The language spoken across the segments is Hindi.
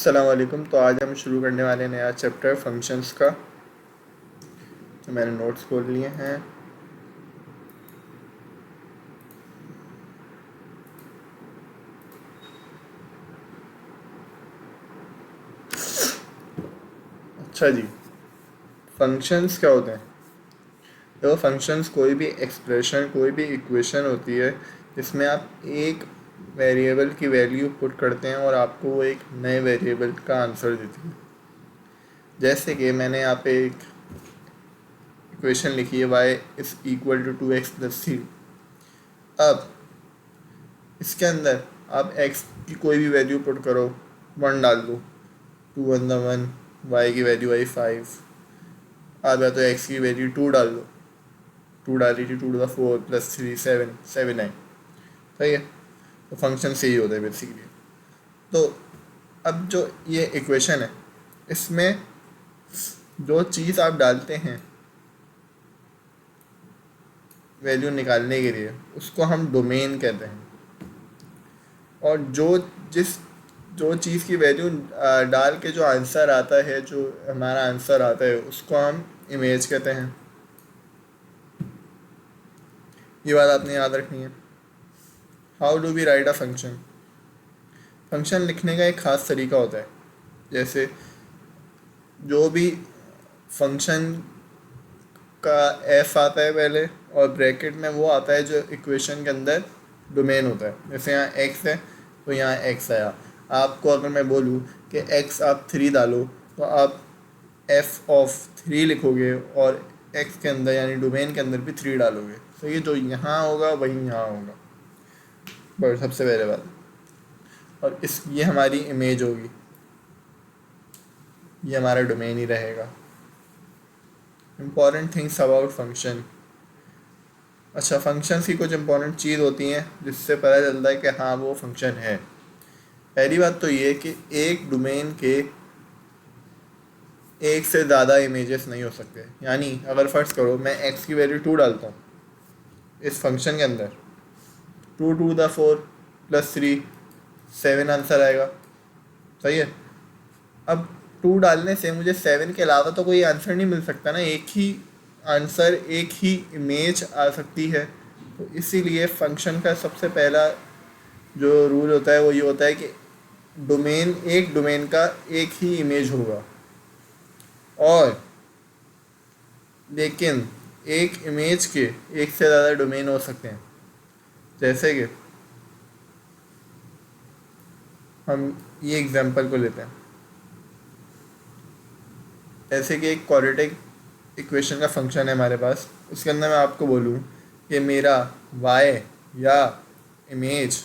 अस्सलाम वालेकुम। तो आज हम शुरू करने वाले हैं नया चैप्टर फंक्शंस का। तो मैंने नोट्स खोल लिए हैं। अच्छा जी, फंक्शंस क्या होते हैं? देखो, फंक्शंस कोई भी एक्सप्रेशन, कोई भी इक्वेशन होती है जिसमें आप एक वेरिएबल की वैल्यू पुट करते हैं और आपको वो एक नए वेरिएबल का आंसर देती है। जैसे कि मैंने यहाँ पे एक इक्वेशन लिखी है, y is equal to 2x+3। अब इसके अंदर आप x की कोई भी वैल्यू पुट करो, 1 डाल दो, 2 1 1, y की वैल्यू आई 5। आप या तो x की वैल्यू 2 डाल दो, 2 डाली थी, 2 to the 4 + 3 7 7 9। सही है। तो फंक्शन से ही होता है बेसिकली। तो अब जो ये इक्वेशन है, इसमें जो चीज़ आप डालते हैं वैल्यू निकालने के लिए, उसको हम डोमेन कहते हैं। और जो चीज़ की वैल्यू डाल के जो आंसर आता है, जो हमारा आंसर आता है, उसको हम इमेज कहते हैं। ये बात आपने याद रखनी है। How do we write a function? Function लिखने का एक ख़ास तरीका होता है। जैसे जो भी फंक्शन का एफ आता है पहले, और ब्रैकेट में वो आता है जो इक्वेशन के अंदर डोमेन होता है। जैसे यहाँ एक्स है तो यहाँ एक्स आया। आपको अगर मैं बोलूँ कि एक्स आप 3 डालो, तो आप एफ ऑफ 3 लिखोगे और एक्स के अंदर यानी डोमेन के अंदर भी 3 डालोगे। तो ये जो यहाँ होगा वही यहाँ होगा, बस सबसे पहले बात। और ये हमारी इमेज होगी, ये हमारा डोमेन ही रहेगा। Important things about function. अच्छा, फंक्शंस की कुछ इंपॉर्टेंट चीज़ होती हैं जिससे पता चलता है कि हाँ वो फंक्शन है। पहली बात तो ये कि एक डोमेन के एक से ज़्यादा इमेजेस नहीं हो सकते। यानी अगर फ़र्ज़ करो मैं x की वैल्यू 2 डालता हूँ इस फंक्शन के अंदर, 2 to the 4 + 3 7 आंसर आएगा। सही है। अब 2 डालने से मुझे 7 के अलावा तो कोई आंसर नहीं मिल सकता ना। एक ही आंसर, एक ही इमेज आ सकती है। तो इसीलिए फंक्शन का सबसे पहला जो रूल होता है वो ये होता है कि एक डोमेन का एक ही इमेज होगा। और लेकिन एक इमेज के एक से ज़्यादा डोमेन हो सकते हैं। जैसे कि हम ये एग्जांपल को लेते हैं। जैसे कि एक क्वाड्रेटिक इक्वेशन का फंक्शन है हमारे पास, उसके अंदर मैं आपको बोलूँ कि मेरा y या इमेज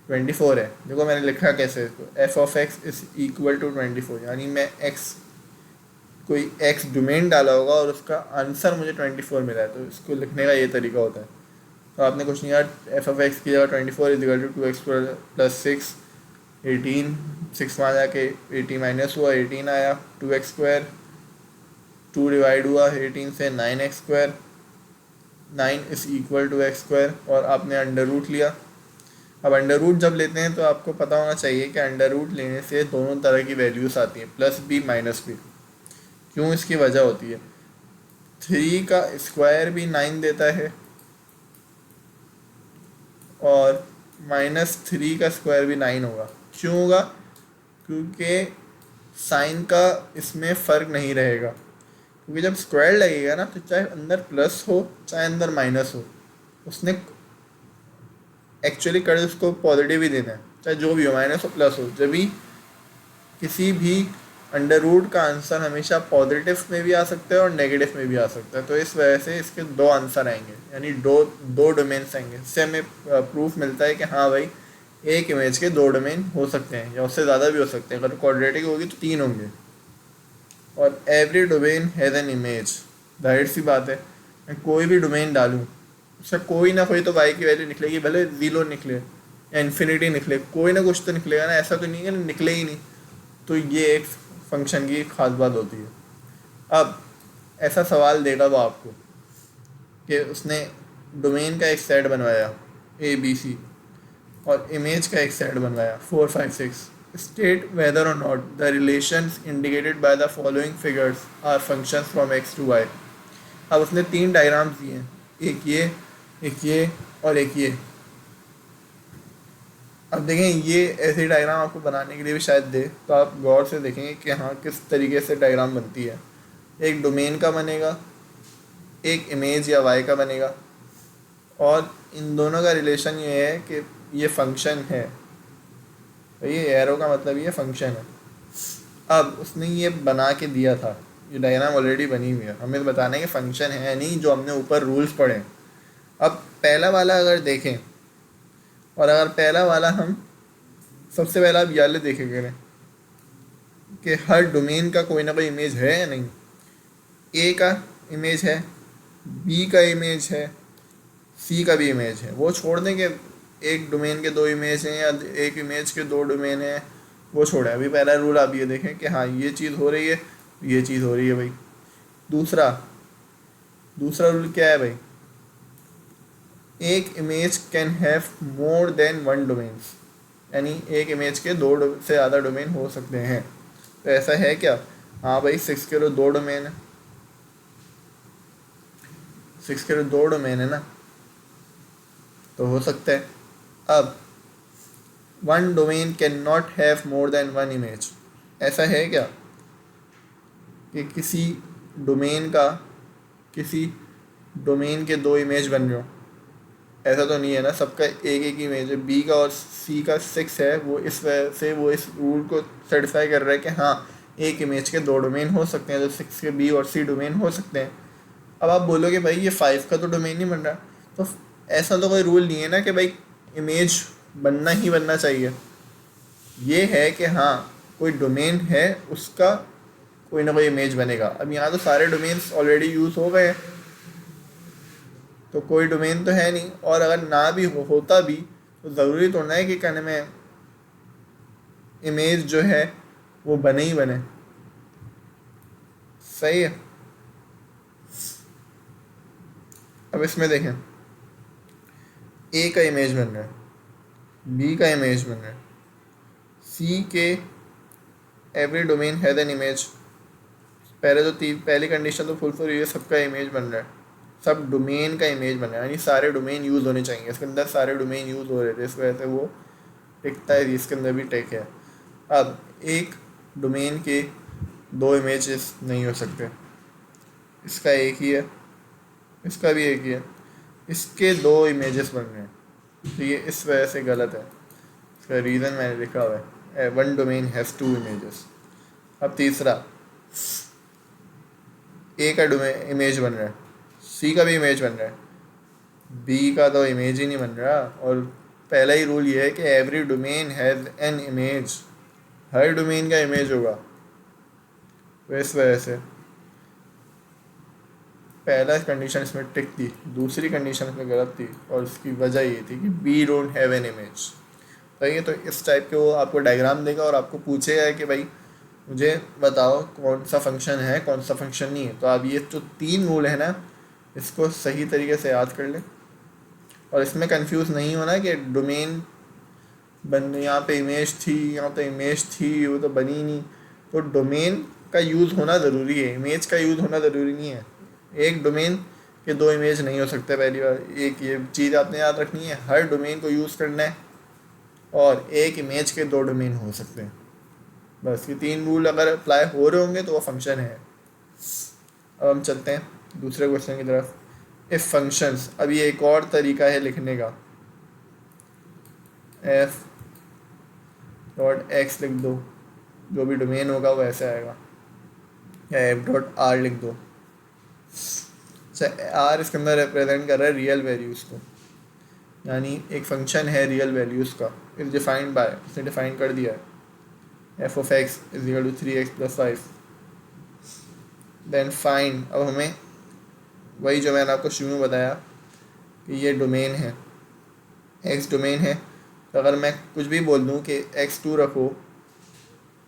24 है। देखो मैंने लिखा कैसे इसको, f(x) इज़ इक्वल टू 24। यानी मैं कोई x डोमेन डाला होगा और उसका आंसर मुझे 24 मिला है। तो इसको लिखने का ये तरीका होता है। तो आपने कुछ नहीं यार, f(x) की जगह 24 इज इक्वल टू 2x + 6 18, 6 वहाँ जाके 80 माइनस हुआ, 18 आया, 2x², 2 डिवाइड हुआ 18 से, 9x², 9 is equal to x², और आपने अंडर रूट लिया। अब अंडर रूट जब लेते हैं तो आपको पता होना चाहिए कि अंडर रूट लेने से दोनों तरह की वैल्यूज़ आती हैं, प्लस भी माइनस भी। क्यों? इसकी वजह होती है 3 का स्क्वायर भी 9 देता है और -3 का स्क्वायर भी 9 होगा। क्यों होगा? क्योंकि साइन का इसमें फ़र्क नहीं रहेगा। क्योंकि जब स्क्वायर लगेगा ना, तो चाहे अंदर प्लस हो चाहे अंदर माइनस हो, उसने एक्चुअली कर उसको पॉजिटिव ही देना है, चाहे जो भी हो, माइनस हो प्लस हो। जब भी किसी भी अंडर रूट का आंसर हमेशा पॉजिटिव में भी आ सकता है और नेगेटिव में भी आ सकता है। तो इस वजह से इसके 2 आंसर आएंगे, यानी दो डोमेन्स आएंगे। इससे हमें प्रूफ मिलता है कि हाँ भाई, एक इमेज के 2 डोमेन हो सकते हैं या उससे ज़्यादा भी हो सकते हैं। अगर क्वाड्रेटिक होगी तो 3 होंगे। और every domain has an image. जाहिर सी बात है, मैं कोई भी डोमेन डालूँ, उसका कोई ना कोई तो y की वैल्यू निकलेगी, भले 0 निकले या इन्फिनिटी निकले, कोई ना कुछ तो निकलेगा ना। ऐसा तो नहीं है निकले ही नहीं। तो ये एक फंक्शन की ख़ास बात होती है। अब ऐसा सवाल देगा वो आपको कि उसने डोमेन का एक सेट बनवाया A B C और इमेज का एक सेट बनवाया 4 5 6। State whether or not the relations indicated by the following figures are functions from x to y. अब उसने 3 डायग्राम्स दिए हैं, एक ये और एक ये। अब देखें, ये ऐसे डायग्राम आपको बनाने के लिए भी शायद दे, तो आप गौर से देखेंगे कि हाँ किस तरीके से डायग्राम बनती है। एक डोमेन का बनेगा, एक इमेज या वाई का बनेगा, और इन दोनों का रिलेशन ये है कि ये फंक्शन है। तो ये एरो का मतलब ये फंक्शन है। अब उसने ये बना के दिया था, ये डायग्राम ऑलरेडी बनी हुई है, हमें तो बताना है कि फंक्शन है नहीं, जो हमने ऊपर रूल्स पढ़े। अब पहला वाला अगर देखें, और अगर पहला वाला हम सबसे पहला अब याले देखे करें कि हर डोमेन का कोई ना कोई इमेज है या नहीं। ए का इमेज है, बी का इमेज है, सी का भी इमेज है। वो छोड़ दें कि एक डोमेन के 2 इमेज हैं या एक इमेज के 2 डोमेन हैं, वो छोड़े। अभी पहला रूल आप ये देखें कि हाँ ये चीज़ हो रही है, ये चीज़ हो रही है भाई। दूसरा रूल क्या है भाई? एक image can have more than 1 domains, यानी एक इमेज के 2 से ज़्यादा डोमेन हो सकते हैं। तो ऐसा है क्या? हाँ भाई, 6 के 2 डोमेन है, 6 के 2 डोमेन है ना, तो हो सकता है। अब 1 domain can not have more than 1 image, ऐसा है क्या कि किसी डोमेन के 2 इमेज बन रहे हो? ऐसा तो नहीं है ना, सबका एक एक इमेज है। बी का और सी का 6 है, वो इस वजह से वो इस रूल को सेटिस्फाई कर रहा है कि हाँ एक इमेज के 2 डोमेन हो सकते हैं, तो 6 के बी और सी डोमेन हो सकते हैं। अब आप बोलोगे भाई ये 5 का तो डोमेन नहीं बन रहा, तो ऐसा तो कोई रूल नहीं है ना कि भाई इमेज बनना ही बनना चाहिए। ये है कि हाँ कोई डोमेन है, उसका कोई ना कोई इमेज बनेगा। अब यहाँ तो सारे डोमेन्स ऑलरेडी यूज़ हो गए हैं, तो कोई डोमेन तो है नहीं। और अगर ना भी होता भी तो ज़रूरी तो ना है कि कहने में इमेज जो है वो बने ही बने। सही है। अब इसमें देखें, ए का इमेज बन रहा है, बी का इमेज बन रहा है, सी के every domain has an image. पहली कंडीशन तो फुलफिल हुई है, सबका इमेज बन रहा है, सब डोमेन का इमेज बन रहा है, यानी सारे डोमेन यूज़ होने चाहिए। इसके अंदर सारे डोमेन यूज़ हो रहे थे, इस वजह से वो टिकता है, इसके अंदर भी टिक है। अब एक डोमेन के 2 इमेजेस नहीं हो सकते, इसका एक ही है, इसका भी एक ही है, इसके 2 इमेजेस बन रहे हैं, तो ये इस वजह से गलत है। इसका रीज़न मैंने लिखा हुआ है, 1 डोमेन हैज़ 2 इमेजेस। अब तीसरा, ए का डोमेन इमेज बन रहा है, सी का भी इमेज बन रहा है, बी का तो इमेज ही नहीं बन रहा। और पहला ही रूल ये है कि every domain has an image, her domain का इमेज होगा। तो इस वजह से पहला कंडीशन इसमें टिक थी, दूसरी कंडीशन इसमें गलत थी, और उसकी वजह ये थी कि we don't have an image. सही है। तो इस टाइप के वो आपको डायग्राम देगा और आपको पूछेगा कि भाई मुझे बताओ कौन सा फंक्शन है, कौन सा फंक्शन नहीं है। तो आप ये जो 3 रूल है ना, इसको सही तरीके से याद कर लें, और इसमें कंफ्यूज नहीं होना कि डोमेन यहाँ पे इमेज थी, यहाँ पे इमेज थी, वो तो बनी नहीं। तो डोमेन का यूज़ होना ज़रूरी है, इमेज का यूज़ होना ज़रूरी नहीं है। एक डोमेन के 2 इमेज नहीं हो सकते, पहली बार एक ये चीज़ आपने याद रखनी है, हर डोमेन को यूज़ करना है, और एक इमेज के 2 डोमेन हो सकते हैं। बस ये 3 रूल अगर अप्लाई हो रहे होंगे तो वो फंक्शन है। अब हम चलते हैं दूसरे क्वेश्चन की तरफ। इफ़ फंक्शंस, अब ये एक और तरीका है लिखने का, एफ डॉट एक्स लिख दो, जो भी डोमेन होगा वो ऐसे आएगा, या एफ डॉट आर लिख दो। अच्छा, आर इसके अंदर रिप्रेजेंट कर रहा है रियल वैल्यूज़ को, यानी एक फंक्शन है रियल वैल्यूज़ का, इज डिफाइंड बाय, उसने डिफाइन कर दिया है, f of x is equal to 3x + 5। Then find, अब हमें वही जो मैंने आपको शुरू में बताया कि ये डोमेन है, एक्स डोमेन है। तो अगर मैं कुछ भी बोल दूँ कि x2 रखो,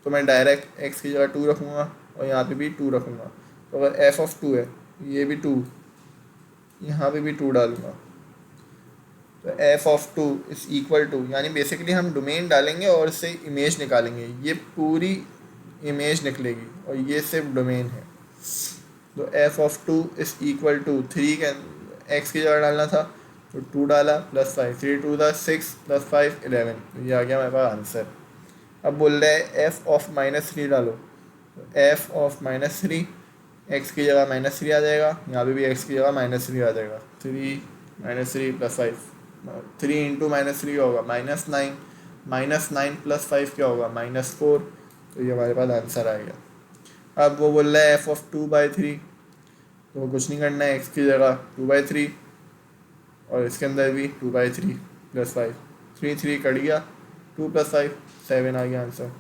तो मैं डायरेक्ट x की जगह 2 रखूँगा और यहाँ पे भी 2 रखूँगा। तो अगर f(2) है, ये भी 2, यहाँ पे भी 2 डालूँगा। तो f of two is equal to, यानी बेसिकली हम डोमेन डालेंगे और इससे इमेज निकालेंगे, ये पूरी इमेज निकलेगी और ये सिर्फ डोमेन है। तो f of two is equal to 3 के एक्स की जगह डालना था तो 2 डाला प्लस 5, 3 टू था 6 प्लस 5 11, तो ये आ गया मेरे पास आंसर। अब बोल रहा है एफ ऑफ -3 डालो, तो एफ ऑफ -3 एक्स की जगह -3 आ जाएगा, यहाँ पे भी एक्स की जगह -3 आ जाएगा। 3 -3 प्लस 5, 3 इंटू -3 होगा -9, -9 प्लस 5 क्या होगा -4, तो ये हमारे पास आंसर आ गया। अब वो बोल रहा है एफ ऑफ 2/3, तो कुछ नहीं करना है, एक्स की जगह 2/3 और इसके अंदर भी 2/3 प्लस 5, 3 3 कट गया, 2 प्लस 5 7 आ गया आंसर।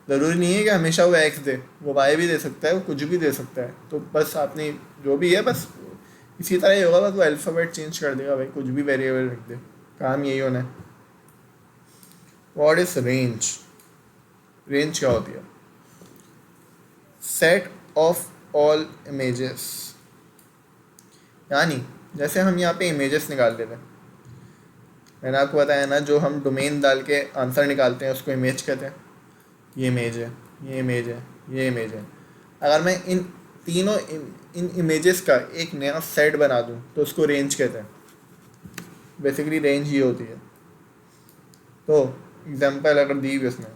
ज़रूरी नहीं है कि हमेशा वो एक्स दे, वो वाई भी दे सकता है, वो कुछ भी दे सकता है। तो बस आपने जो भी है बस इसी तरह ही होगा, बस वो अल्फ़ाबेट चेंज कर देगा भाई, कुछ भी वेरिएबल रख दे, काम यही होना है। What is range? रेंज क्या होती है? सेट ऑफ ऑल इमेजेस, यानी जैसे हम यहाँ पे इमेजेस निकाल लेते हैं, मैंने आपको बताया ना, जो हम डोमेन डाल के आंसर निकालते हैं उसको इमेज कहते हैं। ये इमेज है, ये इमेज है, ये इमेज है। अगर मैं इन तीनों इन इमेजेस का एक नया सेट बना दूं तो उसको रेंज कहते हैं। बेसिकली रेंज ये होती है। तो एग्जांपल अगर दी हुई उसमें,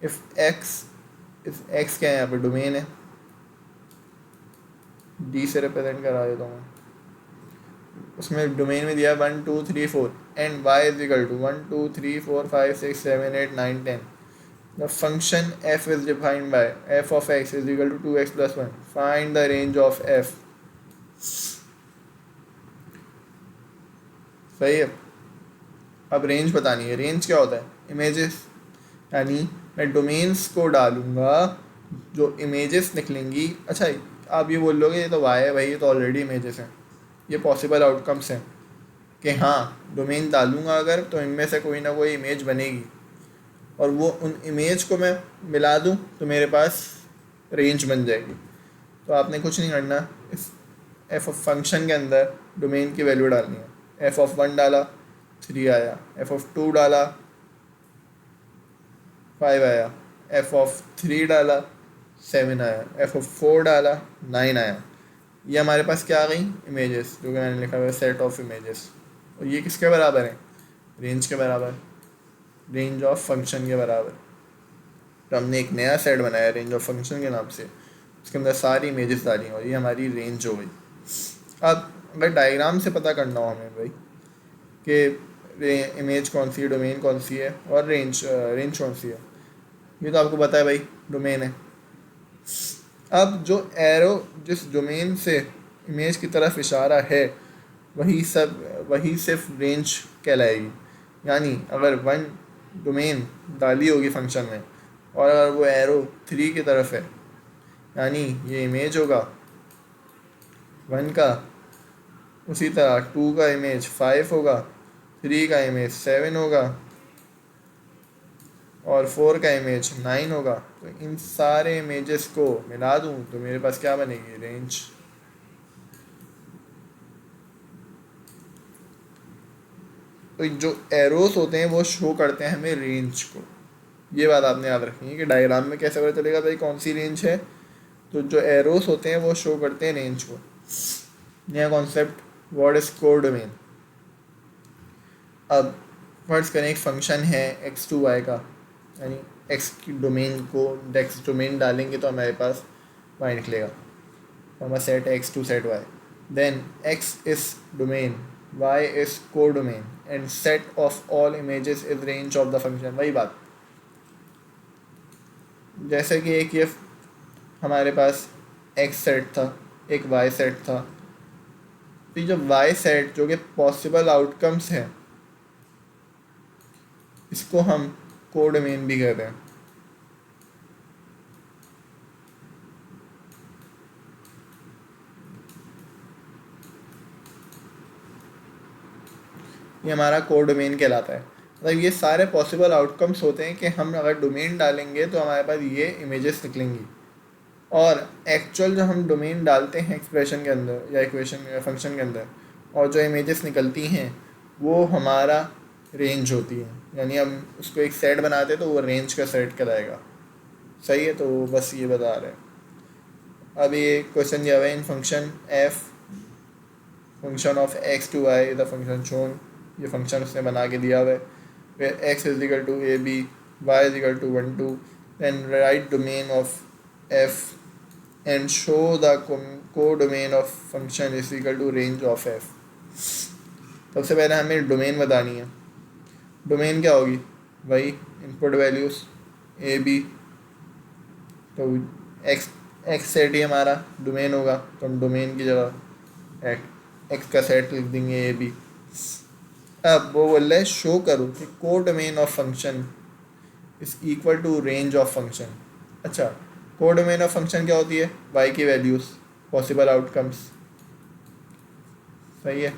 इफ़ एक्स क्या है, यहाँ पे डोमेन है, डी से रिप्रेजेंट करा देता हूँ। उसमें डोमेन में दिया 1 2 3 4 and y is equal to 1 2 3 4 5 6 7 8 9 10। The function f is defined by f of x is equal to 2x plus 1. Find the range of f. सही है। अब रेंज बतानी है। रेंज क्या होता है? इमेजेस, यानी मैं डोमेन्स को डालूंगा, जो इमेजेस निकलेंगी। अच्छा, आप ये बोल लोगे ये तो वाई है भाई, ये तो ऑलरेडी इमेजेस हैं। ये पॉसिबल आउटकम्स हैं कि हाँ, डोमेन डालूंगा अगर तो इनमें से कोई ना कोई इमेज बनेगी, और वो उन इमेज को मैं मिला दूं तो मेरे पास रेंज बन जाएगी। तो आपने कुछ नहीं करना, इस एफ ऑफ फंक्शन के अंदर डोमेन की वैल्यू डालनी है। एफ ऑफ 1 डाला 3 आया, एफ ऑफ 2 डाला 5 आया, एफ ऑफ 3 डाला 7 आया, एफ ऑफ 4 डाला 9 आया। ये हमारे पास क्या आ गई? इमेजेस, जो कि मैंने लिखा हुआ है सेट ऑफ इमेजेस। और ये किसके बराबर है? रेंज के बराबर, रेंज ऑफ फंक्शन के बराबर। तो हमने एक नया सेट बनाया रेंज ऑफ फंक्शन के नाम से, उसके अंदर सारी इमेजेस डाली और ये हमारी रेंज हो गई। अब अगर डायग्राम से पता करना हो हमें भाई कि इमेज कौन सी है, डोमेन कौन सी है और रेंज कौन सी है, ये तो आपको पता है भाई, डोमेन है। अब जो एरो जिस डोमेन से इमेज की तरफ इशारा है वही सिर्फ रेंज कहलाएगी। यानी अगर 1 डोमेन डाली होगी फंक्शन में और अगर वो एरो 3 की तरफ है, यानी ये इमेज होगा 1 का, उसी तरह 2 का इमेज 5 होगा, 3 का इमेज 7 होगा और 4 का इमेज 9 होगा। तो इन सारे इमेजेस को मिला दूँ तो मेरे पास क्या बनेगी? रेंज। तो जो एरोस होते हैं वो शो करते हैं हमें रेंज को। ये बात आपने याद रखनी है कि डायग्राम में कैसे पता चलेगा भाई कौन सी रेंज है। तो जो एरोस होते हैं वो शो करते हैं रेंज को। नया कॉन्सेप्ट, व्हाट इज कोडोमेन। अब फर्ज करें एक फंक्शन है x टू y का, यानी x की डोमेन को x डोमेन डालेंगे तो हमारे पास y निकलेगा, हमारा सेट है x to set y। Then x is domain, y is codomain and set of all images is range of the function. वही बात, जैसे कि एक ये हमारे पास x सेट था, एक y सेट था, तो जो y सेट जो कि पॉसिबल आउटकम्स हैं, इसको हम कोडोमेन भी कहते हैं। ये हमारा कोडोमेन कहलाता है। मतलब ये सारे पॉसिबल आउटकम्स होते हैं कि हम अगर डोमेन डालेंगे तो हमारे पास ये इमेजेस निकलेंगी, और एक्चुअल जो हम डोमेन डालते हैं एक्सप्रेशन के अंदर या इक्वेशन या फंक्शन के अंदर, और जो इमेजेस निकलती हैं वो हमारा रेंज होती है, यानी हम उसको एक सेट बनाते हैं तो वो रेंज का सेट कहलाएगा। सही है, तो बस ये बता रहे हैं। अब ये क्वेश्चन दिया हुआ है, in function f function of x to y the function shown, ये फंक्शन उसने बना के दिया हुआ है, where x is equal to a b, y is equal to 1 2, then write domain of f and show the codomain of function is equal to range of f। सबसे पहले हमें डोमेन बतानी है। डोमेन क्या होगी? वही इनपुट वैल्यूज ए बी, तो एक्स एक्स सेट ही हमारा डोमेन होगा, तो हम डोमेन की जगह एक्स का सेट लिख देंगे ए बी। अब वो बोल रहा है शो करो कि codomain of function is equal to range of function. अच्छा, को डोमेन ऑफ फंक्शन क्या होती है? वाई की वैल्यूज, पॉसिबल आउटकम्स। सही है।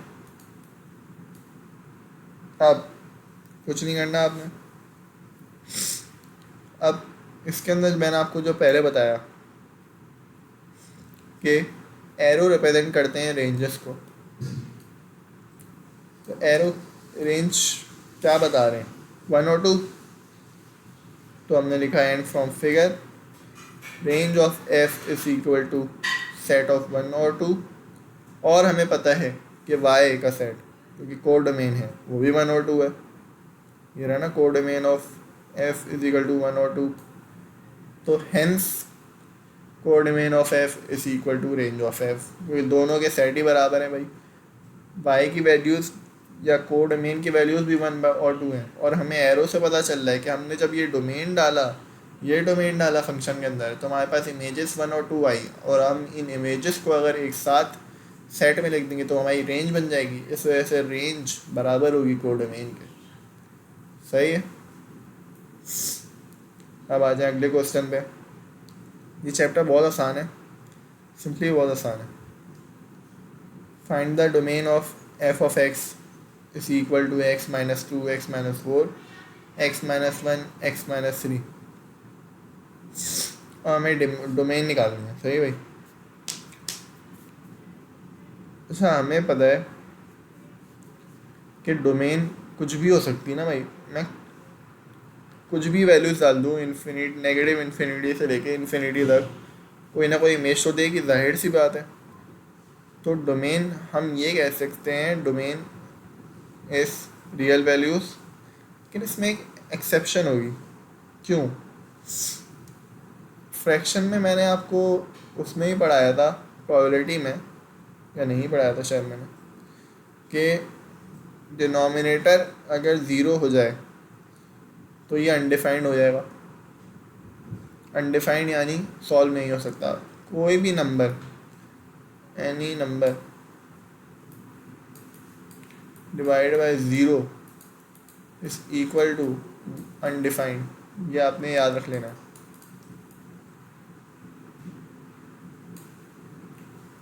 अब कुछ नहीं करना आपने। अब इसके अंदर मैंने आपको जो पहले बताया कि एरो रिप्रेजेंट करते हैं रेंजेस को, तो एरो रेंज क्या बता रहे हैं? 1 और 2, तो हमने लिखा है and from figure range of f is equal to set of 1 और 2, और हमें पता है कि वाई का सेट क्योंकि कोड डोमेन है वो भी 1 और 2 है। ये रहा ना, codomain of f is equal to 1 और 2, तो hence codomain of f is equal to range of f, क्योंकि दोनों के सेट ही बराबर हैं भाई। वाई की वैल्यूज़ या कोड डोमेन की वैल्यूज़ भी 1 और 2 हैं, और हमें एरो से पता चल रहा है कि हमने जब ये डोमेन डाला फंक्शन के अंदर, तो हमारे पास इमेजेस 1 और 2 आई, और हम इन इमेजेस को अगर एक साथ सेट में लिख देंगे तो हमारी रेंज बन जाएगी। इस वजह से रेंज बराबर होगी कोड डोमेन के। सही है। अब आ जाए अगले क्वेश्चन पे। ये चैप्टर बहुत आसान है, सिंपली बहुत आसान है। Find the domain of f of x is equal to x minus 2 x minus 4 x minus 1 x minus 3, और हमें डोमेन निकालना है। सही भाई। अच्छा, हमें पता है कि डोमेन कुछ भी हो सकती है ना भाई। मैं कुछ भी वैल्यूज डाल दूँ, इन्फिनिट नेगेटिव इन्फिनिटी से लेके इन्फिनिटी तक कोई ना कोई इमेज तो देगी, जाहिर सी बात है। तो डोमेन हम ये कह सकते हैं, डोमेन इज रियल वैल्यूज, लेकिन इसमें एक एक्सेप्शन होगी। क्यों? फ्रैक्शन में मैंने आपको उसमें ही पढ़ाया था, प्रोबेबिलिटी में, या नहीं पढ़ाया था शायद मैंने, कि डिनोमिनेटर अगर ज़ीरो हो जाए तो ये अनडिफाइंड हो जाएगा। अनडिफाइंड यानी सॉल्व नहीं हो सकता। कोई भी number, any number divide by zero is equal to undefined, ये आपने याद रख लेना है।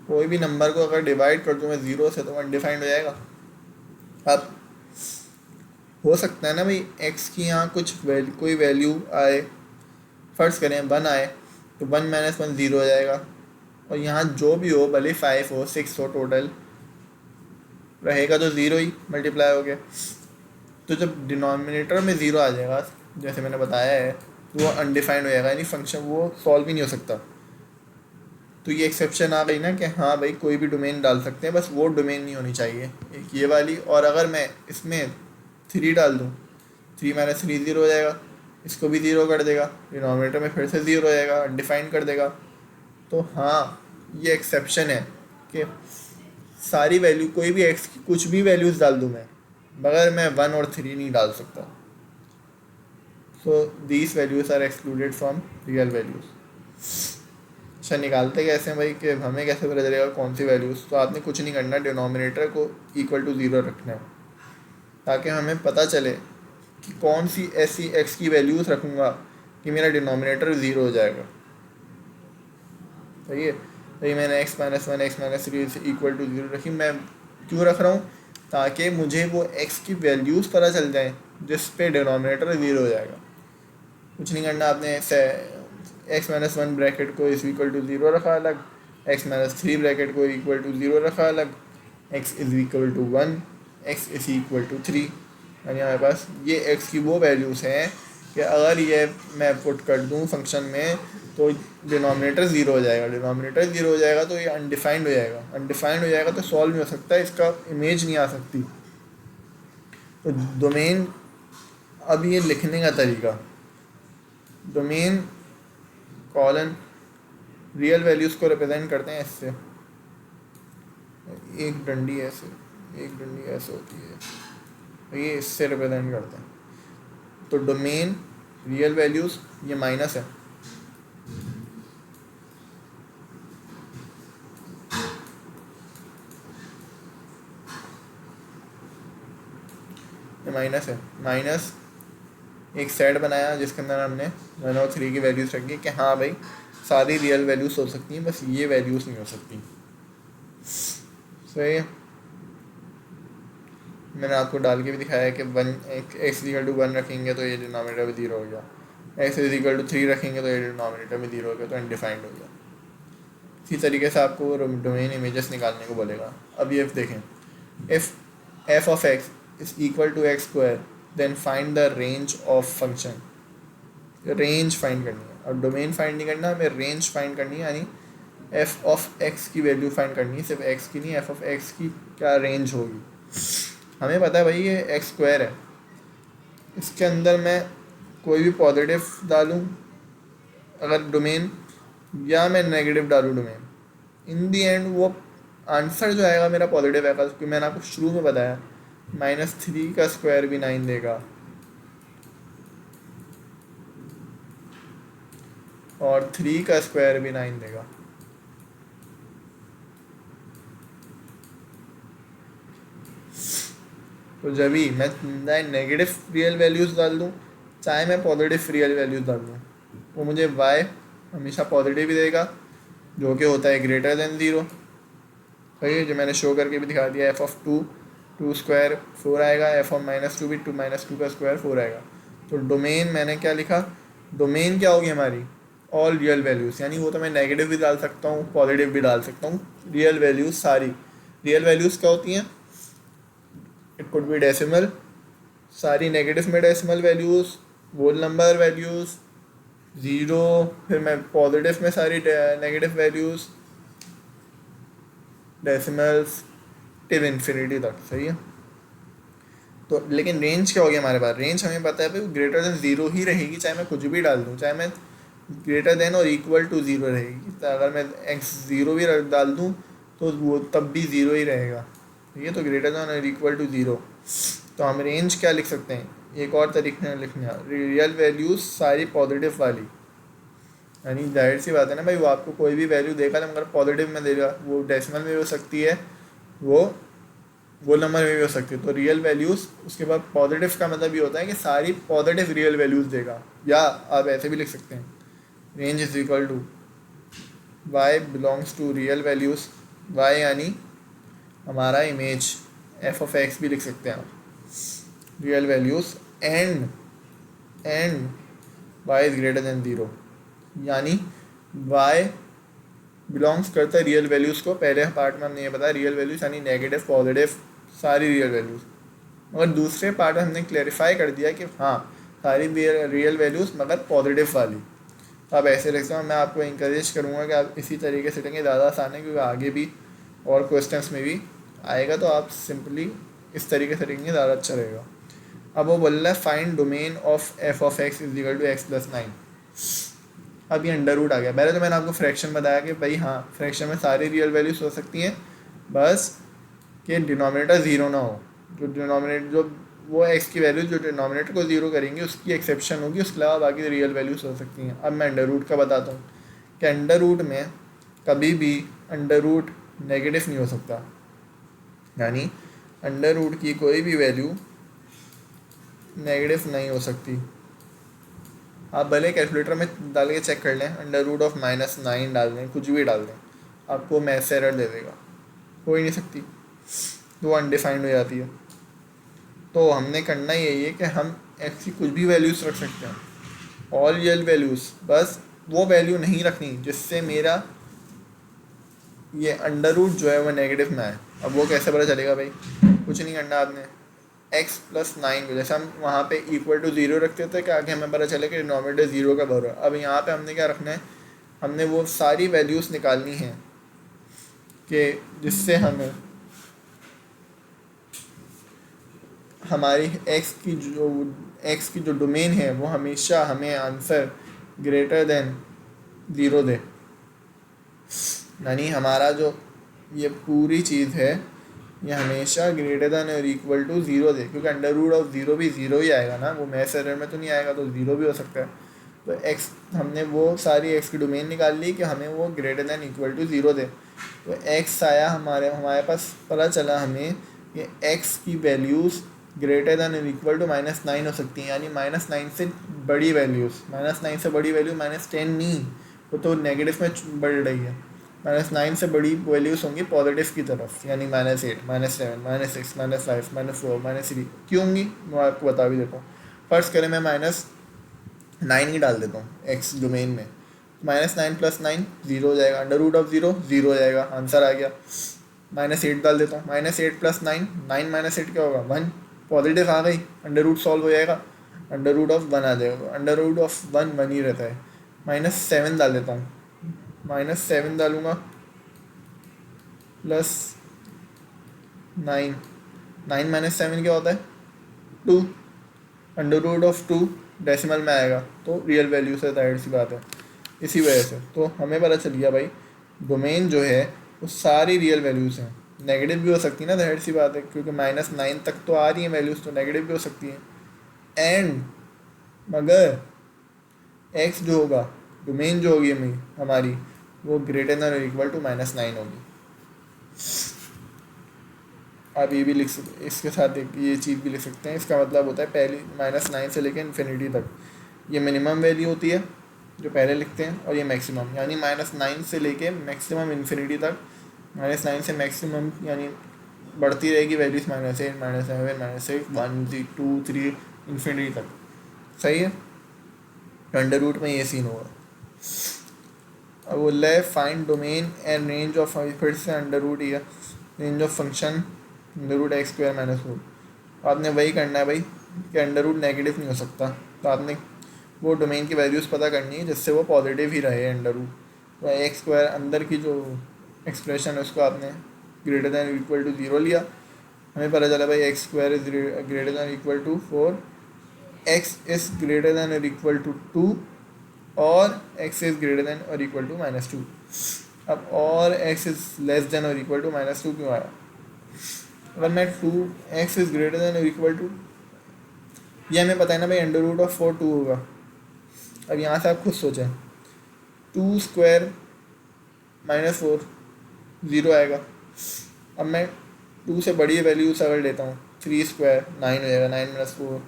कोई भी नंबर को अगर डिवाइड कर दूँ मैं ज़ीरो से तो अनडिफाइंड हो जाएगा। अब हो सकता है ना भाई, एक्स की यहाँ कुछ कोई वैल्यू आए, फ़र्ज़ करें 1 आए, तो 1 माइनस 1 ज़ीरो हो जाएगा, और यहाँ जो भी हो, भले 5 हो 6 हो, टोटल रहेगा तो ज़ीरो ही मल्टीप्लाई हो गया। तो जब डिनोमिनेटर में ज़ीरो आ जाएगा, जैसे मैंने बताया है, तो वो अनडिफाइंड हो जाएगा, यानी फंक्शन वो सॉल्व ही नहीं हो सकता। तो ये एक्सेप्शन आ गई ना कि हाँ भाई कोई भी डोमेन डाल सकते हैं, बस वो डोमेन नहीं होनी चाहिए, एक ये वाली। और अगर मैं इसमें 3 डाल दूँ, 3 माइनस 3 ज़ीरो हो जाएगा, इसको भी ज़ीरो कर देगा, डिनोमिनेटर में फिर से ज़ीरो हो जाएगा, अनडिफाइंड कर देगा। तो हाँ, ये एक्सेप्शन है कि सारी वैल्यू, कोई भी एक्स की कुछ भी वैल्यूज़ डाल दूँ मैं, मगर मैं 1 और 3 नहीं डाल सकता। So these values are excluded from real values. अच्छा, निकालते कैसे हैं भाई, कि हमें कैसे पता चलेगा कौन सी वैल्यूज़? तो आपने कुछ नहीं करना, डिनोमिनेटर को इक्वल टू ज़ीरो रखना है, ताकि हमें पता चले कि कौन सी ऐसी एक्स की वैल्यूज़ रखूँगा कि मेरा डिनोमिनेटर ज़ीरो हो जाएगा। सही है। तो मैंने x minus 1 x minus 3 equal to zero रखी। मैं क्यों रख रहा हूँ? ताकि मुझे वो एक्स की वैल्यूज़ पता चल जाए जिस पे डिनोमिनेटर ज़ीरो हो जाएगा। कुछ नहीं करना आपने, एक्स माइनस 1 ब्रैकेट को इज इक्वल टू ज़ीरो रखा अलग, एक्स माइनस 3 ब्रैकेट को इक्वल टू ज़ीरो रखा अलग, x is equal to 1, x is equal to 3। यानी हमारे पास ये x की वो वैल्यूज़ हैं कि अगर ये मैं पुट कर दूँ फंक्शन में तो डिनोमिनेटर ज़ीरो हो जाएगा। डिनोमिनेटर ज़ीरो हो जाएगा तो ये अनडिफाइंड हो जाएगा। अनडिफाइंड हो जाएगा तो सॉल्व नहीं हो सकता, इसका इमेज नहीं आ सकती। तो डोमेन, अब ये लिखने का तरीका, डोमेन कॉलन रियल वैल्यूज़ को रिप्रेजेंट करते हैं इससे, एक डंडी ऐसे, एक डंडी ऐसे होती है, ये इससे रिप्रेजेंट करते हैं। तो डोमेन रियल वैल्यूज़, ये माइनस है, ये माइनस है। माइनस एक सेट बनाया जिसके अंदर हमने 1 और 3 की वैल्यूज़ रखी कि हाँ भाई सारी रियल वैल्यूज़ हो सकती हैं, बस ये वैल्यूज़ नहीं हो सकती। सही है। मैंने आपको डाल के भी दिखाया कि x इक्वल टू 1 रखेंगे तो ये डिनोमिनेटर भी 0 हो गया, x इक्वल टू 3 रखेंगे तो ये डिनोमिनेटर भी 0 हो गया, तो अनडिफाइंड हो गया। इसी तरीके से आपको वो डोमेन इमेजेस निकालने को बोलेगा। अब ये देखें, if f of x is equal to x square then find the range of function. Range find करनी है और डोमेन फाइंड नहीं करना, हमें रेंज फाइंड करनी है, यानी f ऑफ x की वैल्यू फाइंड करनी है, सिर्फ x की नहीं, f ऑफ x की क्या रेंज होगी। हमें पता है भाई ये x स्क्वायर है, इसके अंदर मैं कोई भी पॉजिटिव डालूँ अगर डोमेन, या मैं नेगेटिव डालूँ डोमेन, इन दी एंड वो आंसर जो आएगा मेरा पॉजिटिव आएगा, क्योंकि मैंने आपको शुरू में बताया -3 का स्क्वायर भी 9 देगा और 3 का स्क्वायर भी 9 देगा। तो जब भी मैं नेगेटिव रियल वैल्यूज़ डाल दूँ चाहे मैं पॉजिटिव रियल वैल्यूज़ डाल दूँ, वो मुझे y हमेशा पॉजिटिव ही देगा, जो कि होता है ग्रेटर देन 0। सही है, जो मैंने शो करके भी दिखा दिया। f ऑफ 2 स्क्वायर 4 आएगा, f ऑफ -2 भी -2 का स्क्वायर 4 आएगा। तो डोमेन मैंने क्या लिखा, डोमेन क्या होगी हमारी, ऑल रियल वैल्यूज़, यानी वो तो मैं नेगेटिव भी डाल सकता हूँ पॉजिटिव भी डाल सकता हूँ, रियल वैल्यूज़ सारी। रियल वैल्यूज़ क्या होती हैं, इट कुड बी डेसिमल, सारी नेगेटिव में decimal values, whole number values, 0, फिर मैं पॉजिटिव में सारी negative values, decimals till infinity तक। सही है। तो लेकिन रेंज क्या होगी हमारे पास, रेंज हमें पता है भाई ग्रेटर देन 0 ही रहेगी, चाहे मैं कुछ भी डाल दूँ, चाहे मैं ग्रेटर देन और इक्वल टू 0 रहेगी। तो अगर मैं x0 भी डाल दूँ तो वो तब भी 0 ही रहेगा। ठीक है, तो ग्रेटर देन और इक्वल टू 0। तो हम रेंज क्या लिख सकते हैं, एक और तरीके लिखना, रियल वैल्यूज़ सारी पॉजिटिव वाली, यानी जाहिर सी बात है ना भाई, वो आपको कोई भी वैल्यू देगा ना मगर पॉजिटिव में देगा, वो डेसिमल में भी हो सकती है, वो नंबर में भी हो सकती है। तो रियल वैल्यूज़, उसके बाद पॉजिटिव का मतलब ये होता है कि सारी पॉजिटिव रियल वैल्यूज़ देगा, या आप ऐसे भी लिख सकते हैं, range is equal to y belongs to real values, y यानी हमारा इमेज, f ऑफ x भी लिख सकते हैं आप, real values and y is greater then 0, यानी y बिलोंग्स करता है रियल वैल्यूज़ को। पहले पार्ट में हमने ये बताया रियल वैल्यूज़ यानी नेगेटिव पॉजिटिव सारी रियल वैल्यूज़, मगर दूसरे पार्ट में हमने क्लैरिफाई कर दिया कि हाँ सारी रियल वैल्यूज़ मगर पॉजिटिव वाली। तो आप ऐसे लिखते हो, मैं आपको इंकरेज करूँगा कि आप इसी तरीके से लिखेंगे, ज़्यादा आसान है, क्योंकि आगे भी और क्वेश्चंस में भी आएगा, तो आप सिंपली इस तरीके से लिखेंगे, ज़्यादा अच्छा रहेगा। अब वो बोल रहा है find domain of f of x is equal to x + 9। अब ये अंडर रूट आ गया। पहले तो मैंने आपको फ्रैक्शन बताया कि भाई हाँ फ्रैक्शन में सारी रियल वैल्यूज हो सकती हैं, बस कि डिनोमिनेटर 0 ना हो, जो वो x की वैल्यू जो डिनोमिनेटर को 0 करेंगे उसकी एक्सेप्शन होगी, उसके अलावा बाकी रियल वैल्यूज हो सकती हैं। अब मैं अंडर रूट का बताता हूँ कि अंडर रूट में कभी भी अंडर रूट नेगेटिव नहीं हो सकता, यानी अंडर रूट की कोई भी वैल्यू नेगेटिव नहीं हो सकती। आप भले कैलकुलेटर में डाल के चेक कर लें, अंडर रूट ऑफ -9 डाल दें, कुछ भी डाल दें, आपको मैथ्स एरर दे देगा, हो ही नहीं सकती, तो वो अनडिफाइंड हो जाती है। तो हमने करना यही है कि हम x की कुछ भी वैल्यूज़ रख सकते हैं, ऑल रियल वैल्यूज़, बस वो वैल्यू नहीं रखनी जिससे मेरा ये अंडर रूट जो है वो नेगेटिव में आए। अब वो कैसे पता चलेगा भाई, कुछ कुछ नहीं करना आपने, x प्लस 9 को जैसे हम वहाँ पे इक्वल टू 0 रखते थे कि आगे हमें पता चले कि डिनोमिनेटर 0 का बराबर। अब यहाँ पे हमने क्या रखना है, हमने वो सारी वैल्यूज़ निकालनी है कि जिससे हमें हमारी x की जो डोमेन है वो हमेशा हमें आंसर ग्रेटर देन 0 दे। यानी हमारा जो ये पूरी चीज़ है ये हमेशा ग्रेटर देन और इक्वल टू 0 दे, क्योंकि अंडर रूट ऑफ 0 भी 0 ही आएगा ना, वो मैथ्स एरर में तो नहीं आएगा, तो 0 भी हो सकता है। तो x हमने वो सारी x की डोमेन निकाल ली कि हमें वो ग्रेटर देन इक्वल टू 0 दे। तो x आया हमारे पास, पता चला हमें कि x की वैल्यूज़ ग्रेटर देन और इक्वल टू -9 हो सकती हैं, यानी -9 से बड़ी वैल्यूज़। -9 से बड़ी वैल्यू -10 नहीं, वो तो नेगेटिव में बढ़ रही है। -9 से बड़ी वैल्यूज़ होंगी पॉजिटिव की तरफ, यानी -8, -7, -6, -5, -4, -3। क्यों होंगी मैं आपको बता भी देता हूँ। फर्स्ट करें मैं -9 ही डाल देता हूँ एक्स डोमेन में, -9 प्लस 9 0 हो जाएगा, अंडर रूट ऑफ 0 0 हो जाएगा, आंसर आ गया। -8 डाल देता हूँ, -8 प्लस 9 9 -8 क्या होगा 1, पॉजिटिव आ गई, अंडर रूट सॉल्व हो जाएगा, अंडर रूट ऑफ 1 आ जाएगा, अंडर रूट ऑफ 1 1 ही रहता है। -7 डाल देता हूँ, -7 डालूँगा प्लस 9, 9 - 7 क्या होता है 2, अंडर रूट ऑफ 2 डेसिमल में आएगा तो रियल वैल्यू से, जाहिर सी बात है। इसी वजह से तो हमें पता चल गया भाई डोमेन जो है वो सारी रियल वैल्यूज़ हैं। नेगेटिव भी हो सकती है ना, जाहिर सी बात है, क्योंकि -9 तक तो आ रही हैं वैल्यूज़, तो नेगेटिव भी हो सकती हैं। एंड मगर x जो होगा, डोमेन जो होगी हमारी वो ग्रेटर देन और इक्वल टू -9 होगी। आप ये भी लिख सकते, इसके साथ एक ये चीज़ भी लिख सकते हैं, इसका मतलब होता है पहली -9 से लेकर इन्फिनिटी तक ये मिनिमम वैल्यू होती है जो पहले लिखते हैं, और ये मैक्सिमम, यानी -9 से लेके मैक्सिमम इन्फिनिटी तक। -9 से मैक्सिमम यानी बढ़ती रहेगी वैल्यूज़, -8, -7, -6, 1 2 3 इन्फिनिटी तक। सही है, अंडर रूट में ये सीन होगा। अब बोल रहा है find domain and range of, फिर से अंडर रूट या range of function under root x² - 4। आपने वही करना है भाई कि अंडर रूट नेगेटिव नहीं हो सकता, तो आपने वो डोमेन की वैल्यूज़ पता करनी है जिससे वो पॉजिटिव ही रहे अंडर रूट। तो x² अंदर की जो एक्सप्रेशन है उसको आपने ग्रेटर दैन इक्वल टू 0 लिया, हमें पता चला भाई x² is greater than equal to 4, x is greater than और इक्वल टू 2 और x इज़ ग्रेटर दैन और इक्वल टू -2। अब और x इज़ लेस देन और इक्वल टू -2 क्यों आया? अगर मैं 2x इज़ ग्रेटर देन और इक्वल टू, ये हमें पता है ना भाई अंडर रूट ऑफ 4 2 होगा। अब यहाँ से आप खुद सोचें, 2² -4 0 आएगा। अब मैं 2 से बड़ी वैल्यूज अगर लेता हूँ, 3² 9 हो जाएगा, 9 - 4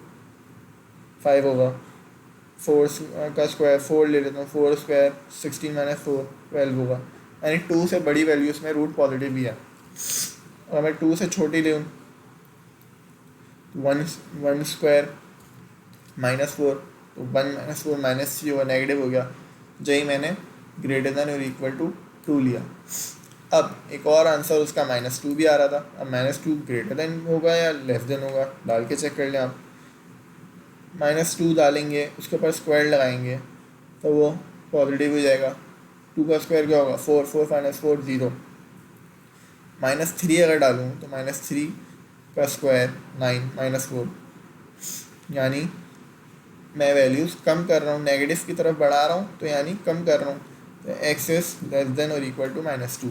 5 होगा, 4 का स्क्वायर 4 ले लेता हूँ, 4² 16 - 4 12 होगा, यानी 2 से बड़ी वैल्यूज़ में रूट पॉजिटिव भी है। और मैं 2 से छोटी ले 1² -4, तो 1 - 4 -3 होगा, नेगेटिव हो गया, जही मैंने ग्रेटर देन और इक्वल टू 2 लिया। अब एक और आंसर उसका -2 भी आ रहा था। अब -2 ग्रेटर देन होगा या लेस देन होगा, डाल के चेक कर लें आप। -2 डालेंगे, उसके ऊपर स्क्वायर लगाएंगे तो वो पॉजिटिव हो जाएगा। 2 का स्क्वायर क्या होगा 4, 4 - 4 0। -3 अगर डालूँ तो -3 का स्क्वायर 9 - 4, यानी मैं वैल्यूज़ कम कर रहा हूँ, नेगेटिव की तरफ बढ़ा रहा हूँ, तो यानी कम कर रहा हूँ, तो x इज़ लेस देन और इक्वल टू -2।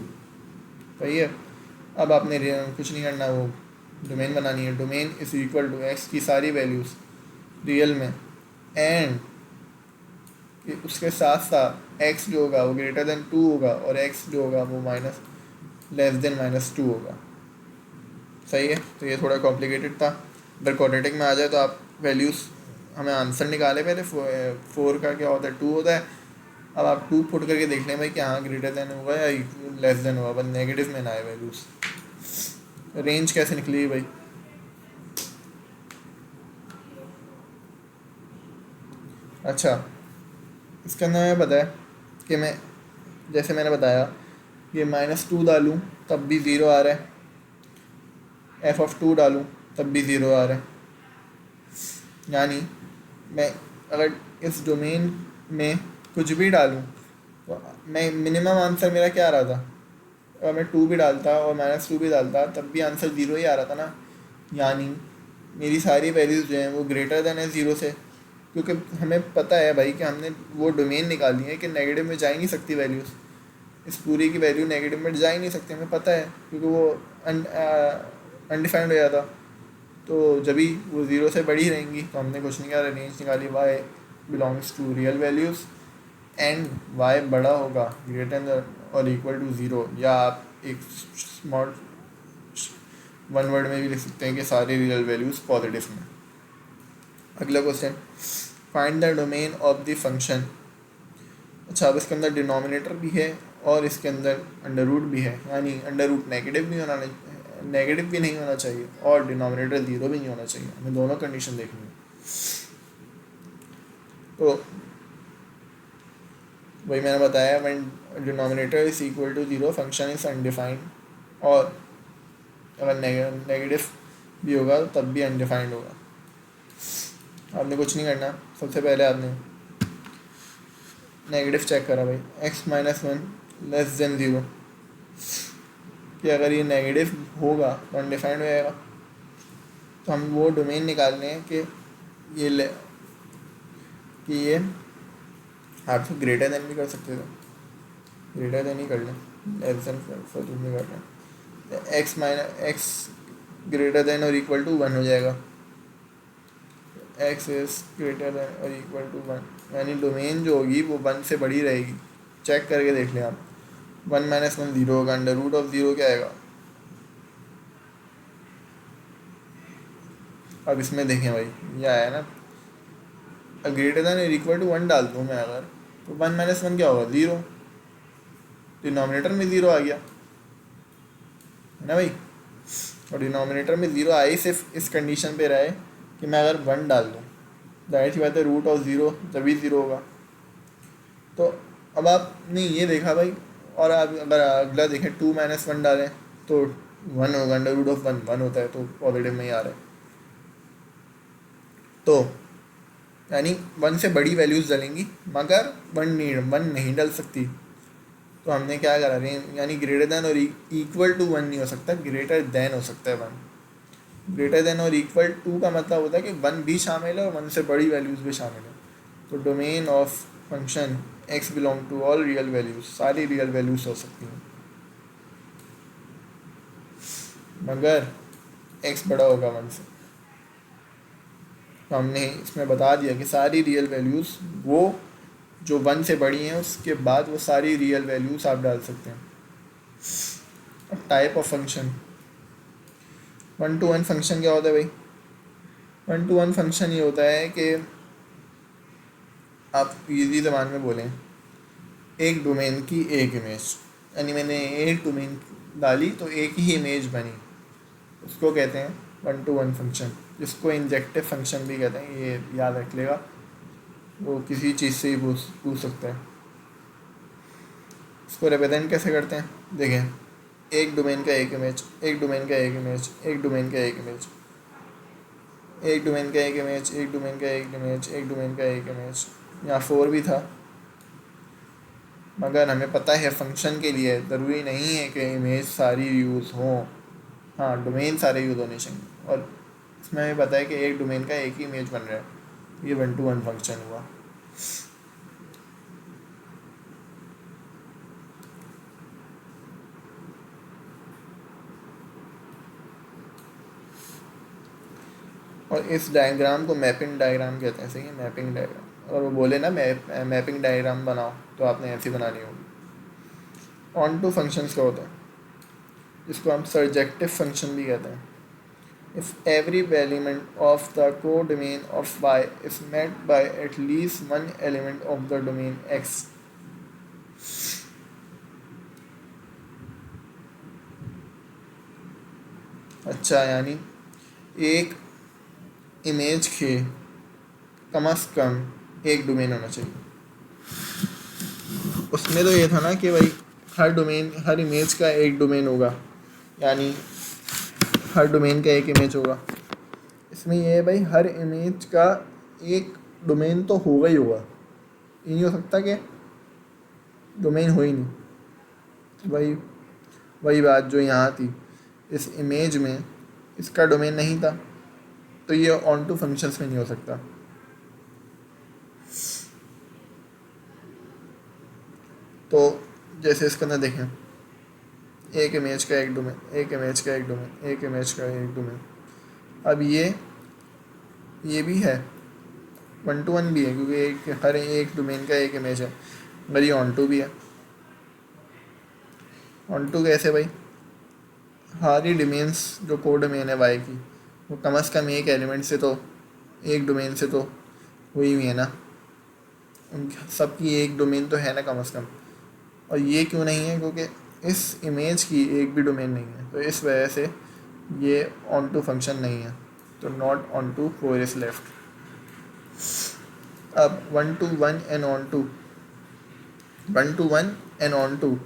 सही है। अब आपने कुछ नहीं करना, वो डोमेन बनानी है। Domain is equal to x की सारी वैल्यूज़ रियल में, एंड उसके साथ साथ x जो होगा वो ग्रेटर देन 2 होगा, और x जो होगा वो लेस देन -2 होगा। सही है। तो ये थोड़ा कॉम्प्लिकेटेड था। अगर क्वाड्रेटिक में आ जाए तो आप वैल्यूज़, हमें आंसर निकाले पहले 4 का क्या होता है 2 होता है। अब आप 2 पुट करके देख लें भाई कि हाँ ग्रेटर देन होगा या लेस देन होगा, बस नेगेटिव में ना आए वैल्यूज़। रेंज कैसे निकली भाई? अच्छा, इसके अंदर हमें पता है कि मैं, जैसे मैंने बताया, ये -2 डालूँ तब भी 0 आ रहा है, एफ ऑफ 2 डालूँ तब भी 0 आ रहा है। यानी मैं अगर इस डोमेन में कुछ भी डालूँ तो मैं मिनिमम आंसर मेरा क्या आ रहा था, अगर मैं 2 भी डालता और -2 भी डालता तब भी आंसर 0 ही आ रहा था ना। यानी मेरी सारी वैल्यूज़ जो हैं वो ग्रेटर देन है 0 से, क्योंकि हमें पता है भाई कि हमने वो डोमेन निकाली है कि नेगेटिव में जा ही नहीं सकती वैल्यूज़, इस पूरी की वैल्यू नेगेटिव में जा ही नहीं सकती, हमें पता है क्योंकि वो अनडिफाइंड हो जाता। तो जब भी वो 0 से बड़ी रहेंगी तो हमने कुछ नहीं किया, रेंज निकाली y belongs to real values and y बड़ा होगा ग्रेटर देन और इक्वल टू 0, या आप एक स्मॉल वन वर्ड में भी लिख सकते हैं कि सारे रियल वैल्यूज़ पॉजिटिव में। अगला question, find the domain of the function. अच्छा, अब इसके अंदर डिनोमिनेटर भी है और इसके अंदर अंडर रूट भी है, यानी अंडर रूट नेगेटिव भी नहीं होना चाहिए और डिनोमिनेटर 0 भी नहीं होना चाहिए, हमें दोनों कंडीशन देखनी है। तो वही मैंने बताया, when denominator is equal to 0 function is undefined, और अगर नेगेटिव भी होगा तब भी अनडिफाइंड होगा। आपने कुछ नहीं करना, सबसे पहले आपने नेगेटिव चेक करा भाई, x-1 लेस देन 0, कि अगर ये नेगेटिव होगा तो अनडिफाइंड हो जाएगा। तो हम वो डोमेन निकालने हैं कि ये आप तो ग्रेटर देन भी कर सकते थे, ग्रेटर देन ही कर लें, लेस देन फर्स्ट नहीं कर लें। x ग्रेटर देन और इक्वल टू 1 हो जाएगा, x इज ग्रेटर देन और इक्वल टू 1, यानी डोमेन जो होगी वो 1 से बड़ी रहेगी। चेक करके देख लें आप, 1 - 1 0 होगा, अंडर रूट ऑफ 0 क्या आएगा। अब इसमें देखें भाई, ये आया ना, ग्रेटर देन और इक्वल टू 1 डाल दूँ मैं अगर, तो 1 - 1 क्या होगा, 0, डिनोमिनेटर में 0 आ गया है ना भाई। और डिनोमिनेटर में 0 आई सिर्फ इस कंडीशन पे रहे कि मैं अगर 1 डाल दूँ, जाहिर सी बात है रूट ऑफ 0 तभी 0 होगा। तो अब आपने ये देखा भाई, और आप अगर अगला देखें 2 - 1 डालें तो 1 होगा, अंडर रूट ऑफ 1 होता है, तो पॉजिटिव में ही आ रहा है। तो यानी 1 से बड़ी वैल्यूज़ डलेंगी मगर 1 नहीं डल सकती। तो हमने क्या करा, यानी ग्रेटर देन और इक्वल टू 1 नहीं हो सकता, ग्रेटर देन हो सकता है 1। ग्रेटर देन और इक्वल टू का मतलब होता है कि 1 भी शामिल है और 1 से बड़ी वैल्यूज़ भी शामिल है। तो domain of function x belong to all real values, सारी रियल वैल्यूज़ हो सकती हैं मगर x बड़ा होगा 1 से। तो हमने इसमें बता दिया कि सारी रियल वैल्यूज़ वो जो 1 से बड़ी हैं, उसके बाद वो सारी रियल वैल्यूज़ आप डाल सकते हैं। अब type of function, 1-to-1 function क्या होता है भाई, 1-to-1 फंक्शन ये होता है कि आप इजी ज़बान में बोलें, एक डोमेन की एक इमेज, यानी मैंने एक डोमेन डाली तो एक ही इमेज बनी, उसको कहते हैं 1-to-1 फंक्शन, जिसको इंजेक्टिव फंक्शन भी कहते हैं। ये याद रख लेगा, वो किसी चीज़ से ही पूछ सकता है। इसको रिप्रेजेंट कैसे करते हैं, देखें, एक डोमेन का एक इमेज, एक डोमेन का एक इमेज, एक डोमेन का एक इमेज, एक डोमेन का एक इमेज, एक डोमेन का एक इमेज, एक डोमेन का एक इमेज। यहाँ 4 भी था, मगर हमें पता है फंक्शन के लिए ज़रूरी नहीं है कि इमेज सारी यूज़ हों, हाँ डोमेन सारे यूज़ होने चाहिए। और इसमें हमें पता है कि एक डोमेन का एक ही इमेज बन रहा है, ये 1-to-1 फंक्शन हुआ। और इस डायग्राम को मैपिंग डायग्राम कहते हैं, सही है, मैपिंग डायग्राम। और वो बोले ना मैपिंग डायग्राम बनाओ, तो आपने ऐसी बनानी होगी। ऑन टू फंक्शंस क्या होता है, जिसको हम सर्जेक्टिव फंक्शन भी कहते हैं। If every element of the codomain of y is met by at least one element of the domain x। अच्छा, यानी एक इमेज के कम से कम एक डोमेन होना चाहिए। उसमें तो ये था ना कि भाई हर इमेज का एक डोमेन होगा, यानी हर डोमेन का एक इमेज होगा। इसमें ये है भाई, हर इमेज का एक डोमेन तो होगा ही होगा, ये नहीं हो सकता कि डोमेन हो ही नहीं। तो भाई वही बात जो यहाँ थी, इस इमेज में इसका डोमेन नहीं था, तो ये ऑन टू फंक्शंस में नहीं हो सकता। तो जैसे इसके अंदर देखें, एक इमेज का एक डोमेन, एक इमेज का एक डोमेन, एक इमेज का एक डोमेन। अब ये भी है, 1 to 1 भी है, क्योंकि हर एक डोमेन का एक इमेज है, मगर ये ऑन टू भी है। ऑन टू कैसे भाई? सारी डोमेन्स जो को डोमेन है वाई की, वो कम से कम एक एलिमेंट से तो, एक डोमेन से तो हुई हुई है ना, उन सबकी एक डोमेन तो है ना कम से कम। और ये क्यों नहीं है? क्योंकि इस इमेज की एक भी डोमेन नहीं है, तो इस वजह से ये ऑन टू फंक्शन नहीं है। तो not onto 4 is left. अब 1 to 1 and onto, 1 to 1 and onto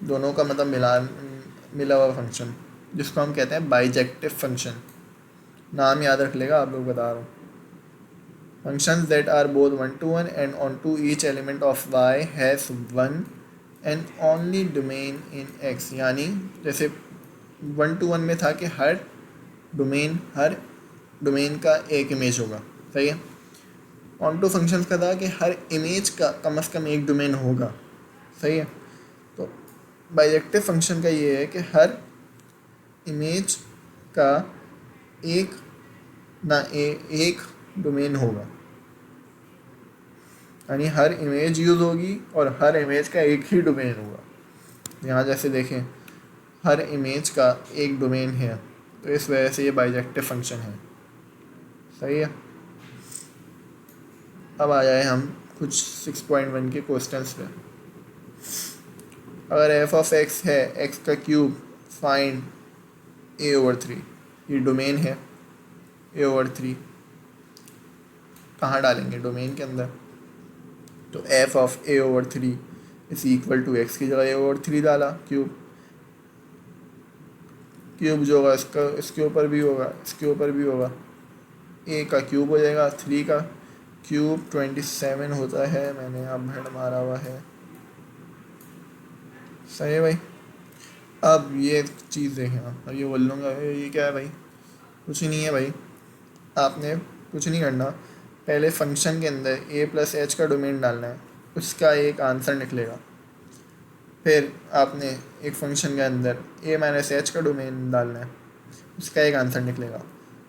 दोनों का मतलब मिला हुआ फंक्शन, जिसको हम कहते हैं बाइजेक्टिव फंक्शन। नाम याद रख लेगा, आप लोग बता रहा हूँ। Functions that are both 1 to 1 and onto, each element of y has one and only domain in x. यानी जैसे 1 to 1 में था कि हर डोमेन का एक इमेज होगा, सही है। ऑन टू फंक्शन का था कि हर इमेज का कम से कम एक डोमेन होगा, सही है। तो बाइजेक्टिव फंक्शन का ये है कि हर इमेज का एक एक डोमेन होगा, यानी हर इमेज यूज़ होगी और हर इमेज का एक ही डोमेन होगा। यहाँ जैसे देखें, हर इमेज का एक डोमेन है, तो इस वजह से ये बाइजेक्टिव फंक्शन है, सही है। अब आ जाए हम कुछ 6.1 के क्वेश्चंस पे। अगर एफ ऑफ एक्स है एक्स का क्यूब, फाइंड a/3। ये डोमेन है a/3, कहाँ डालेंगे? डोमेन के अंदर। तो f of a/3 is equal to x की जगह a/3 डाला, क्यूब जो होगा इसके ऊपर भी होगा, इसके ऊपर भी होगा, a का क्यूब हो जाएगा, 3 का क्यूब 27 होता है। मैंने यहाँ भड़ मारा हुआ है, सही है भाई। अब ये चीज़ देखें, अब ये बोल लूँगा ये क्या है भाई? कुछ ही नहीं है भाई, आपने कुछ नहीं करना। पहले फंक्शन के अंदर a+h का डोमेन डालना है, उसका एक आंसर निकलेगा। फिर आपने एक फंक्शन के अंदर a-h का डोमेन डालना है, उसका एक आंसर निकलेगा।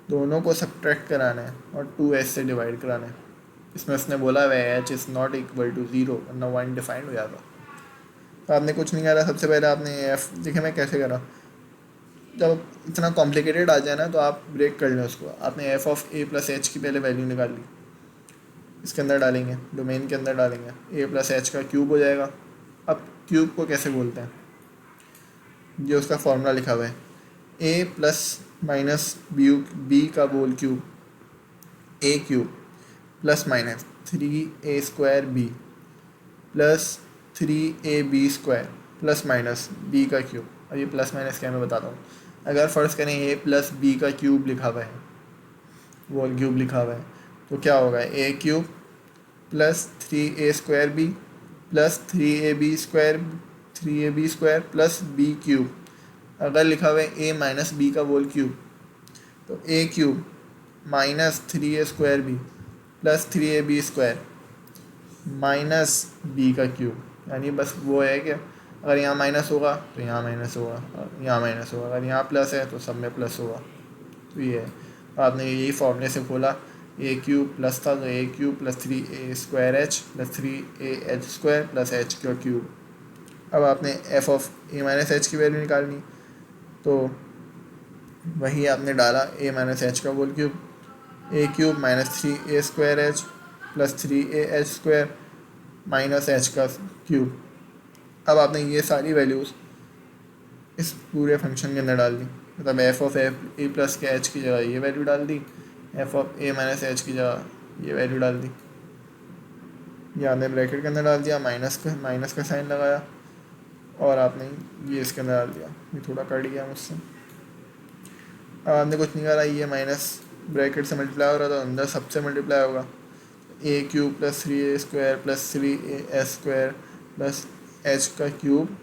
दोनों को सब्ट्रैक्ट कराना है और 2h से डिवाइड कराना है। इसमें उसने बोला वह h is not equal to 0, वरना 1 डिफाइंड हो जाता। तो आपने कुछ नहीं करा, सबसे पहले आपने एफ, देखिए मैं कैसे करा। जब इतना कॉम्प्लिकेटेड आ जाए ना, तो आप ब्रेक कर लें उसको। आपने एफ ऑफ a+h की पहले वैल्यू निकाल ली, इसके अंदर डालेंगे, डोमेन के अंदर डालेंगे, a+h का क्यूब हो जाएगा। अब क्यूब को कैसे बोलते हैं? ये उसका फॉर्मूला लिखा हुआ है, a प्लस माइनस बी का whole cube, a cube plus minus 3a² b plus 3ab² plus minus b का क्यूब। अब ये प्लस माइनस क्या मैं बताता हूँ। अगर फ़र्ज़ करें a प्लस b का क्यूब लिखा हुआ है, होल क्यूब लिखा हुआ है, तो क्या होगा? a cube plus 3a² b plus 3ab² plus b cube. अगर लिखा हुआ है a माइनस b का होल क्यूब, तो a cube minus 3a² b plus 3ab² minus b का क्यूब। यानी बस वो है कि अगर यहाँ माइनस होगा तो यहाँ माइनस होगा, और यहाँ माइनस होगा, अगर यहाँ प्लस है तो सब में प्लस होगा। तो ये है, आपने यही फॉर्मूले से खोला, a क्यूब प्लस था तो a cube plus 3a² plus 3ah² plus h का क्यूब। अब आपने f ऑफ a-h की वैल्यू निकालनी, तो वही आपने डाला a-h का whole cube, a cube minus 3a² plus 3ah² minus h का क्यूब। अब आपने ये सारी वैल्यूज़ इस पूरे फंक्शन के अंदर डाल दी, मतलब एफ ऑफ ए प्लस के एच की जगह ये वैल्यू डाल दी, f of a minus h की जगह ये वैल्यू डाल दी। ये आपने ब्रैकेट के अंदर डाल दिया, माइनस का साइन लगाया, और आपने ये इसके अंदर डाल दिया। ये थोड़ा कट गया मुझसे। अब आपने कुछ नहीं करा, ये माइनस ब्रैकेट से मल्टीप्लाई हो रहा था, अंदर सबसे मल्टीप्लाई होगा, a cube plus 3a² plus 3s² plus h का क्यूब।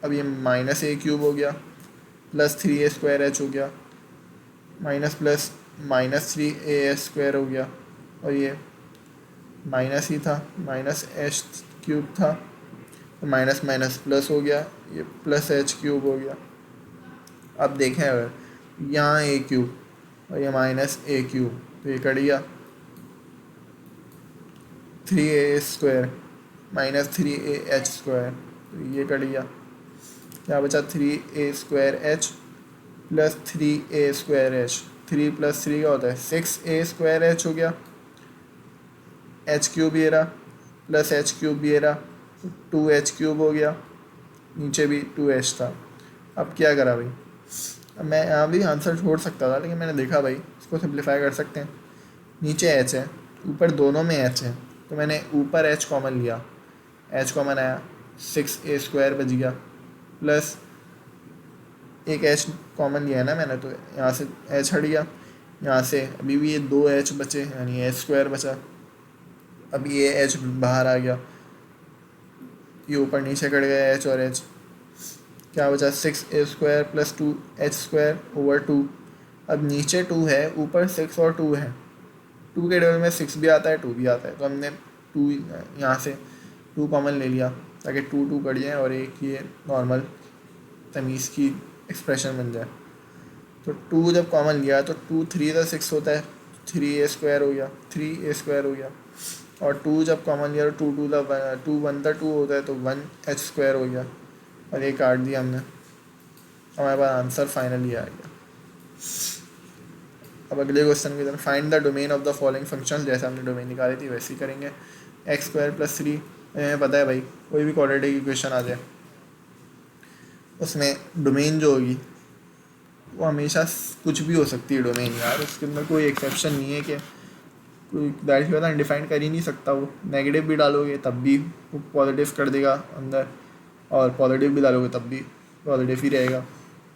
अब ये माइनस ए क्यूब हो गया प्लस 3a² हो गया, माइनस प्लस माइनस 3as² हो गया, और ये माइनस ही था, माइनस एच क्यूब था, तो माइनस माइनस प्लस हो गया, ये प्लस एच क्यूब हो गया। अब देखें अगर यहाँ ए क्यूब और ये माइनस ए क्यूब, तो ये कट गया, 3a² माइनस 3ah², तो ये कट गया, क्या बचा 3a² प्लस 3a²h, 3 प्लस 3 का होता है 6a²h हो गया, एच क्यूब ये रहा प्लस एच क्यूब भी ये रहा, 2h³ हो गया, नीचे भी 2h था। अब क्या करा भाई, अब मैं यहाँ भी आंसर छोड़ सकता था, लेकिन मैंने देखा भाई इसको सिंप्लीफाई कर सकते हैं। नीचे h है, ऊपर दोनों में h है, तो मैंने ऊपर h कॉमन लिया, h कॉमन आया, 6a² बच गया, प्लस एक h कॉमन लिया है ना मैंने, तो यहाँ से h हट गया, यहाँ से अभी भी ये 2h बचे, यानी h² बचा। अब ये h बाहर आ गया, ये ऊपर नीचे कट गया h और h, क्या बचा 6a² प्लस 2h² ओवर 2। अब नीचे 2 है, ऊपर 6 और 2 है, 2 के टेबल में 6 भी आता है 2 भी आता है, तो हमने 2 यहाँ से 2 कॉमन ले लिया ताकि 2 2 कट जाए और एक ये नॉर्मल तमीज़ की एक्सप्रेशन बन जाए। तो 2 जब कॉमन लिया तो 2 3 का 6 होता है, 3a² हो गया, 3a² हो गया, और 2 जब कॉमन लिया तो 2 2 1 का 2 होता है, तो 1h² हो गया, और ये काट दिया हमने, हमारे पास आंसर फाइनली आ गया। अब अगले क्वेश्चन की तरफ, find the domain of the following function, जैसे हमने डोमेन निकाली थी वैसे ही करेंगे। x² प्लस 3, हमें पता है भाई कोई भी क्वाड्रेटिक इक्वेशन आ जाए उसमें डोमेन जो होगी वो हमेशा कुछ भी हो सकती है डोमेन यार, उसके अंदर कोई एक्सेप्शन नहीं है कि कोई दैट की बात अनडिफाइंड कर ही नहीं सकता। वो नेगेटिव भी डालोगे तब भी वो पॉजिटिव कर देगा अंदर, और पॉजिटिव भी डालोगे तब भी पॉजिटिव ही रहेगा।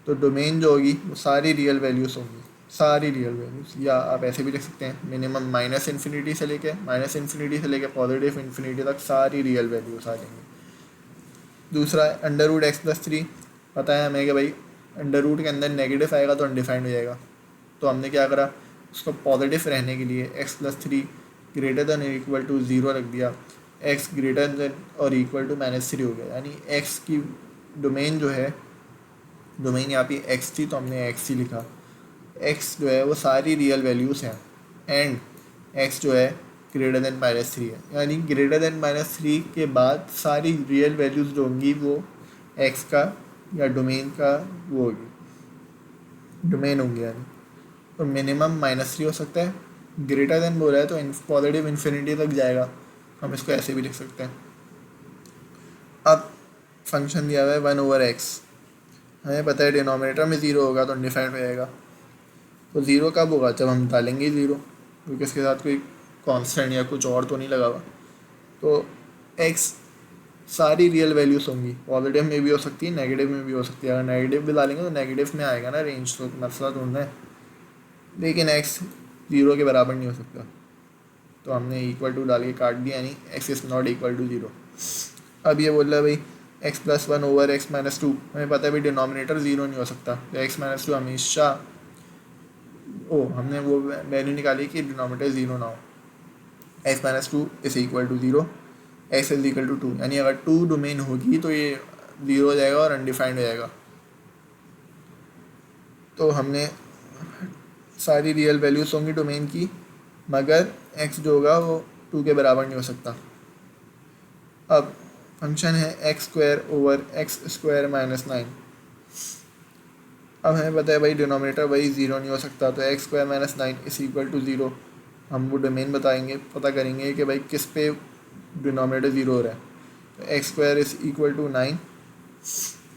तो डोमेन जो होगी वो सारी रियल वैल्यूज़ होंगी, सारी रियल वैल्यूज़, या आप ऐसे भी लिख सकते हैं मिनिमम -∞ से लेके पॉजिटिव इन्फिनिटी तक सारी रियल वैल्यूज़ आ जाएंगी। दूसरा √x+3, पता है हमें कि भाई अंडर रूट के अंदर नेगेटिव आएगा तो अनडिफाइंड हो जाएगा, तो हमने क्या करा, उसको पॉजिटिव रहने के लिए x+3 ग्रेटर देन और इक्वल टू 0 रख दिया, x ग्रेटर देन और इक्वल टू -3 हो गया, यानी x की डोमेन जो है, डोमेन यहाँ पे x थी तो हमने x ही लिखा, x जो है वो सारी रियल वैल्यूज़ हैं, एंड x जो है ग्रेटर देन -3 है, यानी ग्रेटर देन -3 के बाद सारी रियल वैल्यूज़ जो होंगी वो x का या डोमेन का वो होगी, डोमेन होंगी, यानी तो मिनिमम -3 हो सकता है, ग्रेटर देन बोला है तो पॉजिटिव इन्फिनिटी तक जाएगा, हम इसको ऐसे भी लिख सकते हैं। अब फंक्शन दिया हुआ है 1/x, हमें पता है डिनोमिनेटर में 0 होगा तो अनडिफाइंड हो जाएगा, तो 0 कब होगा, जब हम डालेंगे 0, क्योंकि इसके साथ कोई कांस्टेंट या कुछ और तो नहीं लगा हुआ। तो x सारी रियल वैल्यूज़ होंगी, पॉजिटिव में भी हो सकती है नेगेटिव में भी हो सकती है, अगर नेगेटिव भी डालेंगे तो नेगेटिव में आएगा ना रेंज, तो मसला ढूंढना है, लेकिन x 0 के बराबर नहीं हो सकता, तो हमने इक्वल टू डाल के काट दिया, यानी x is not equal to 0। अब ये बोल रहा है भाई x+1/x-2, हमें पता है भाई डिनोमिनेटर 0 नहीं हो सकता, तो x-2 हमेशा, हमने वो वैल्यू निकाली कि डिनोमिनेटर 0 ना हो, x-2 is equal to 0, x is equal to 2, यानी अगर 2 डोमेन होगी तो ये 0 हो जाएगा और अनडिफाइंड हो जाएगा। तो हमने सारी रियल वैल्यूज़ होंगी डोमेन की, मगर x जो होगा वो 2 के बराबर नहीं हो सकता। अब फंक्शन है x² - 9, अब हमें पता है भाई डिनोमिनेटर वही 0 नहीं हो सकता, तो x² - 9 इज इक्वल टू 0, हम वो डोमेन बताएंगे, पता करेंगे कि भाई किस पे डिनोमिनेटर 0 हो रहा है, तो x² is equal to 9,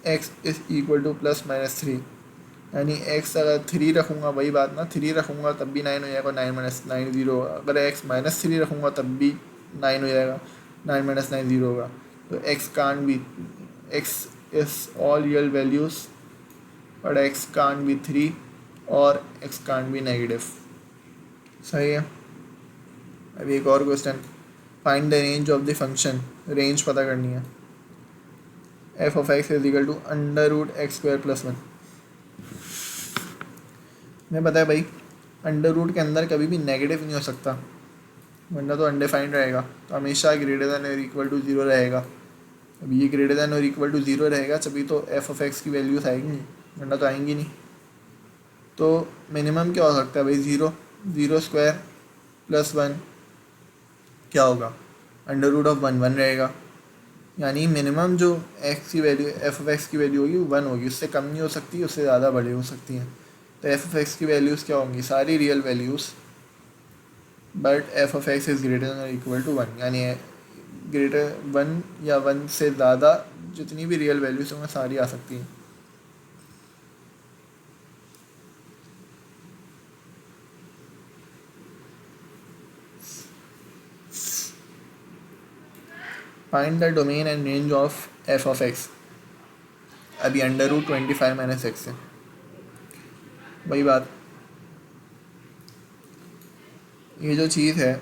x is equal to +-3, यानी x अगर 3 रखूँगा, वही बात ना, 3 रखूँगा तब भी 9 हो जाएगा, 9 - 9 0, अगर x -3 रखूँगा तब भी 9 हो जाएगा, 9 - 9 0 होगा, तो x can't be, x is all real values, but x can't be 3 और x कांट बी नेगेटिव। सही है। अभी एक और question, find the range of the function, range पता करनी है। F of x is equal to under root x square plus one. मैं पता है भाई, अंडर रूट के अंदर कभी भी नेगेटिव नहीं हो सकता, वरना तो अनडिफाइंड रहेगा, तो हमेशा ग्रेटर दैन और इक्वल टू ज़ीरो रहेगा। अब ये ग्रेटर दैन और इक्वल टू ज़ीरो रहेगा तभी तो एफ ऑफ एक्स की वैल्यूज आएंगी, वरना तो आएंगी नहीं। तो मिनिमम क्या हो सकता है भाई, zero, zero square plus one क्या होगा, under root of one, one रहेगा। यानी मिनिमम जो एक्स की वैल्यू, एफ ऑफ एक्स की वैल्यू होगी वन होगी, उससे कम नहीं हो सकती, उससे ज़्यादा बड़ी हो सकती हैं। तो एफ ऑफ एक्स की वैल्यूज़ क्या होंगी, सारी real values, but F of x is greater than और इक्वल टू वन, यानी ग्रेटर वन या वन से ज़्यादा जितनी भी रियल वैल्यूज़ होंगी सारी आ सकती हैं। Find the domain and range of f of x. अभी अंडर रूट 25 माइनस एक्स है, वही बात, ये जो चीज़ है,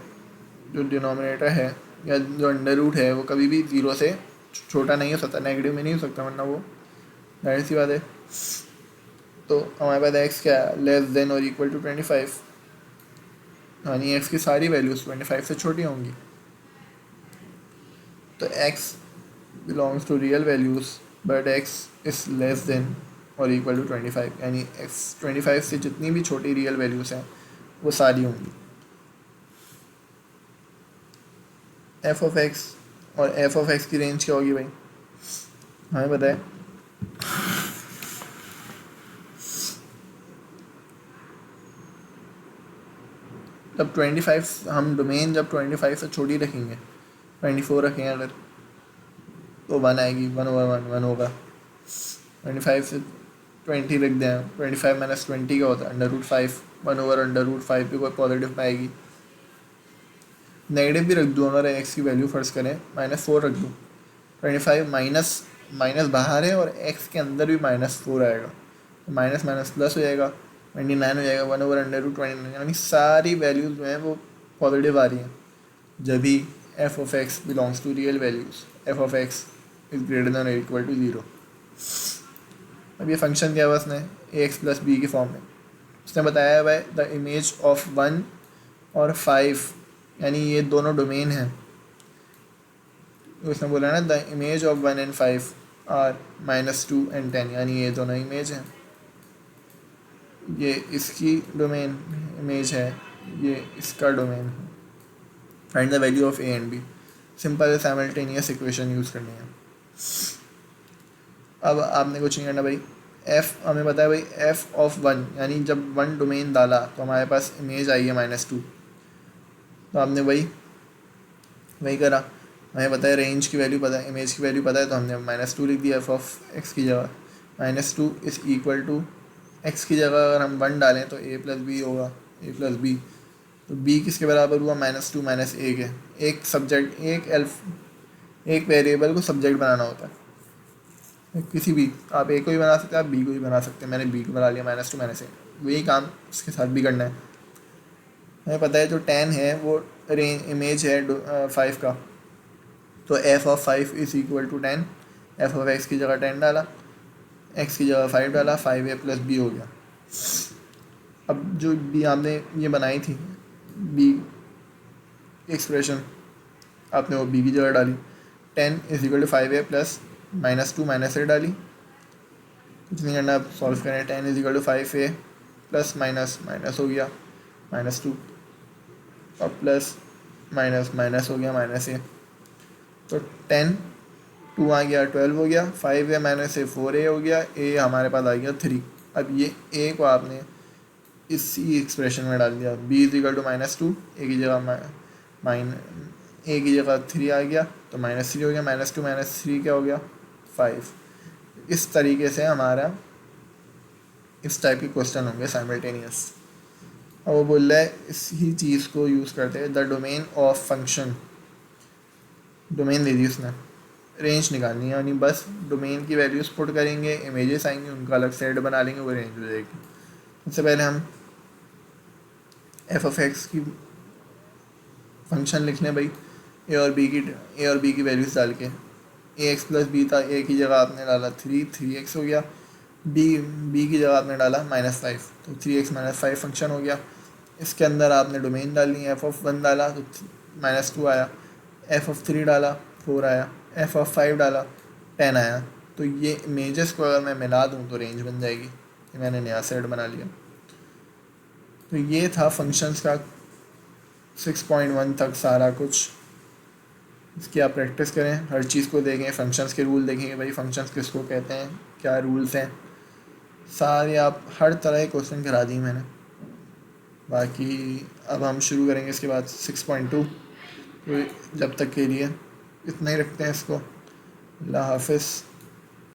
जो डिनोमिनेटर है या जो अंडर रूट है, वो कभी भी ज़ीरो से छोटा नहीं हो सकता, नेगेटिव में नहीं हो सकता, वरना वो जाहिर सी बात है। तो हमारे पास एक्स क्या है, लेस देन और इक्वल टू 25, यानी एक्स की सारी वैल्यूज़ 25 से छोटी होंगी। तो x belongs to real values but x is less than और इक्वल टू 25, यानी x 25 से जितनी भी छोटी रियल वैल्यूज़ हैं वो सारी होंगी। f ऑफ x और f ऑफ x की रेंज क्या होगी भाई, हमें बताएं। जब 25, हम डोमेन जब 25 से छोटी रखेंगे, 24 रखेंगे अगर, तो वन आएगी, वन ओवर वन, वन होगा। 25 से 20 रख दें, 25 माइनस 20 का होता है under root 5, one over under root 5 भी कोई पॉजिटिव में आएगी। नेगेटिव भी रख दूँ, अगर एक्स की वैल्यू फर्स्ट करें -4 रख दूँ, 25 माइनस माइनस बाहर है और एक्स के अंदर भी -4 आएगा, तो माइनस माइनस प्लस हो जाएगा, 29 हो जाएगा, वन ओवर अंडर रूट 29, यानी सारी वैल्यूज़ जो हैं वो पॉजिटिव आ रही हैं। जब भी f of x belongs to real values, f of x is greater than और इक्वल टू ज़ीरो। अब ये फंक्शन दिया हुआ उसने ए एक्स प्लस बी की फॉर्म में, उसने बताया हुआ है द इमेज ऑफ 1 और 5, यानी ये दोनों डोमेन हैं। उसने बोला ना the image of 1 and 5 are -2 and 10, यानी ये दोनों इमेज हैं। ये इसकी डोमेन इमेज है, ये इसका डोमेन है। Find the value of a and b. Simple simultaneous equation use करनी है। अब आपने कुछ नहीं करना भाई, एफ हमें पता है भाई, एफ ऑफ 1, यानी जब 1 डोमेन डाला तो हमारे पास इमेज आई है -2, तो आपने वही करा। हमें पता है रेंज की वैल्यू पता है, इमेज की वैल्यू पता है, तो हमने -2 लिख दिया एफ ऑफ एक्स की जगह। -2 इज़ इक्वल टू एक्स की जगह अगर हम 1 डालें तो a प्लस बी होगा, a प्लस बी, तो b किसके बराबर हुआ, -2 माइनस ए के। एक सब्जेक्ट, एक वेरिएबल को सब्जेक्ट बनाना होता है, किसी भी, आप ए को भी बना सकते हैं, आप बी को भी बना सकते हैं। मैंने बी को बना लिया -2 माइनस ए, वही काम उसके साथ भी करना है। हमें पता है जो 10 है वो रेंज इमेज है 5 का, तो f of 5 is equal to 10, f of x की जगह 10 डाला, एक्स की जगह 5 डाला, 5a प्लस बी हो गया। अब जो बी आपने ये बनाई थी बी एक्सप्रेशन, आपने वो बी की जगह डाली, 10 is equal to 5a plus -2 minus a डाली, कुछ नहीं करना, आप सॉल्व करें, 10 is equal to 5a plus minus minus हो गया -2, और प्लस माइनस माइनस हो गया -a, तो 10 2 आ गया 12 हो गया, 5a माइनस से 4a हो गया, a हमारे पास आ गया 3। अब ये a को आपने इसी एक्सप्रेशन में डाल दिया, b is equal to -2, a की जगह a की जगह 3 आ गया, तो -3 हो गया, -2 माइनस 3 क्या हो गया 5। इस तरीके से हमारा इस टाइप के क्वेश्चन होंगे साइमल्टेनियस। और वो बोल रहा है इसी चीज़ को यूज़ करते हैं, the domain of function, domain दे दी उसने, रेंज निकालनी है, यानी बस डोमेन की वैल्यूज़ पुट करेंगे, इमेजेस आएंगी, उनका अलग सेट बना लेंगे, वो रेंज हो जाएगी। सबसे पहले हम एफ ऑफ एक्स की फंक्शन लिख लें भाई, ए और बी की वैल्यूज़ डाल के। ए एक्स प्लस बी था, ए की जगह आपने डाला 3 एक्स हो गया। बी की जगह आपने डाला -5, तो 3x-5 फंक्शन हो गया। इसके अंदर आपने डोमेन डाली, एफ ऑफ 1 डाला तो -2 आया, एफ ऑफ 3 डाला 4 आया, एफ ऑफ 5 डाला 10 आया। तो ये इमेजेस को अगर मैं मिला दूँ तो रेंज बन जाएगी। ये मैंने नया सेट बना लिया। तो ये था फंक्शंस का 6.1 तक सारा कुछ। इसकी आप प्रैक्टिस करें, हर चीज़ को देखें, फंक्शंस के रूल देखेंगे भाई, फंक्शंस किसको कहते हैं, क्या रूल्स हैं, सारे आप हर तरह के क्वेश्चन करा दिए मैंने। बाकी अब हम शुरू करेंगे इसके बाद 6.2। तो जब तक के लिए इतना ही रखते हैं इसको। अल्लाह हाफिज़।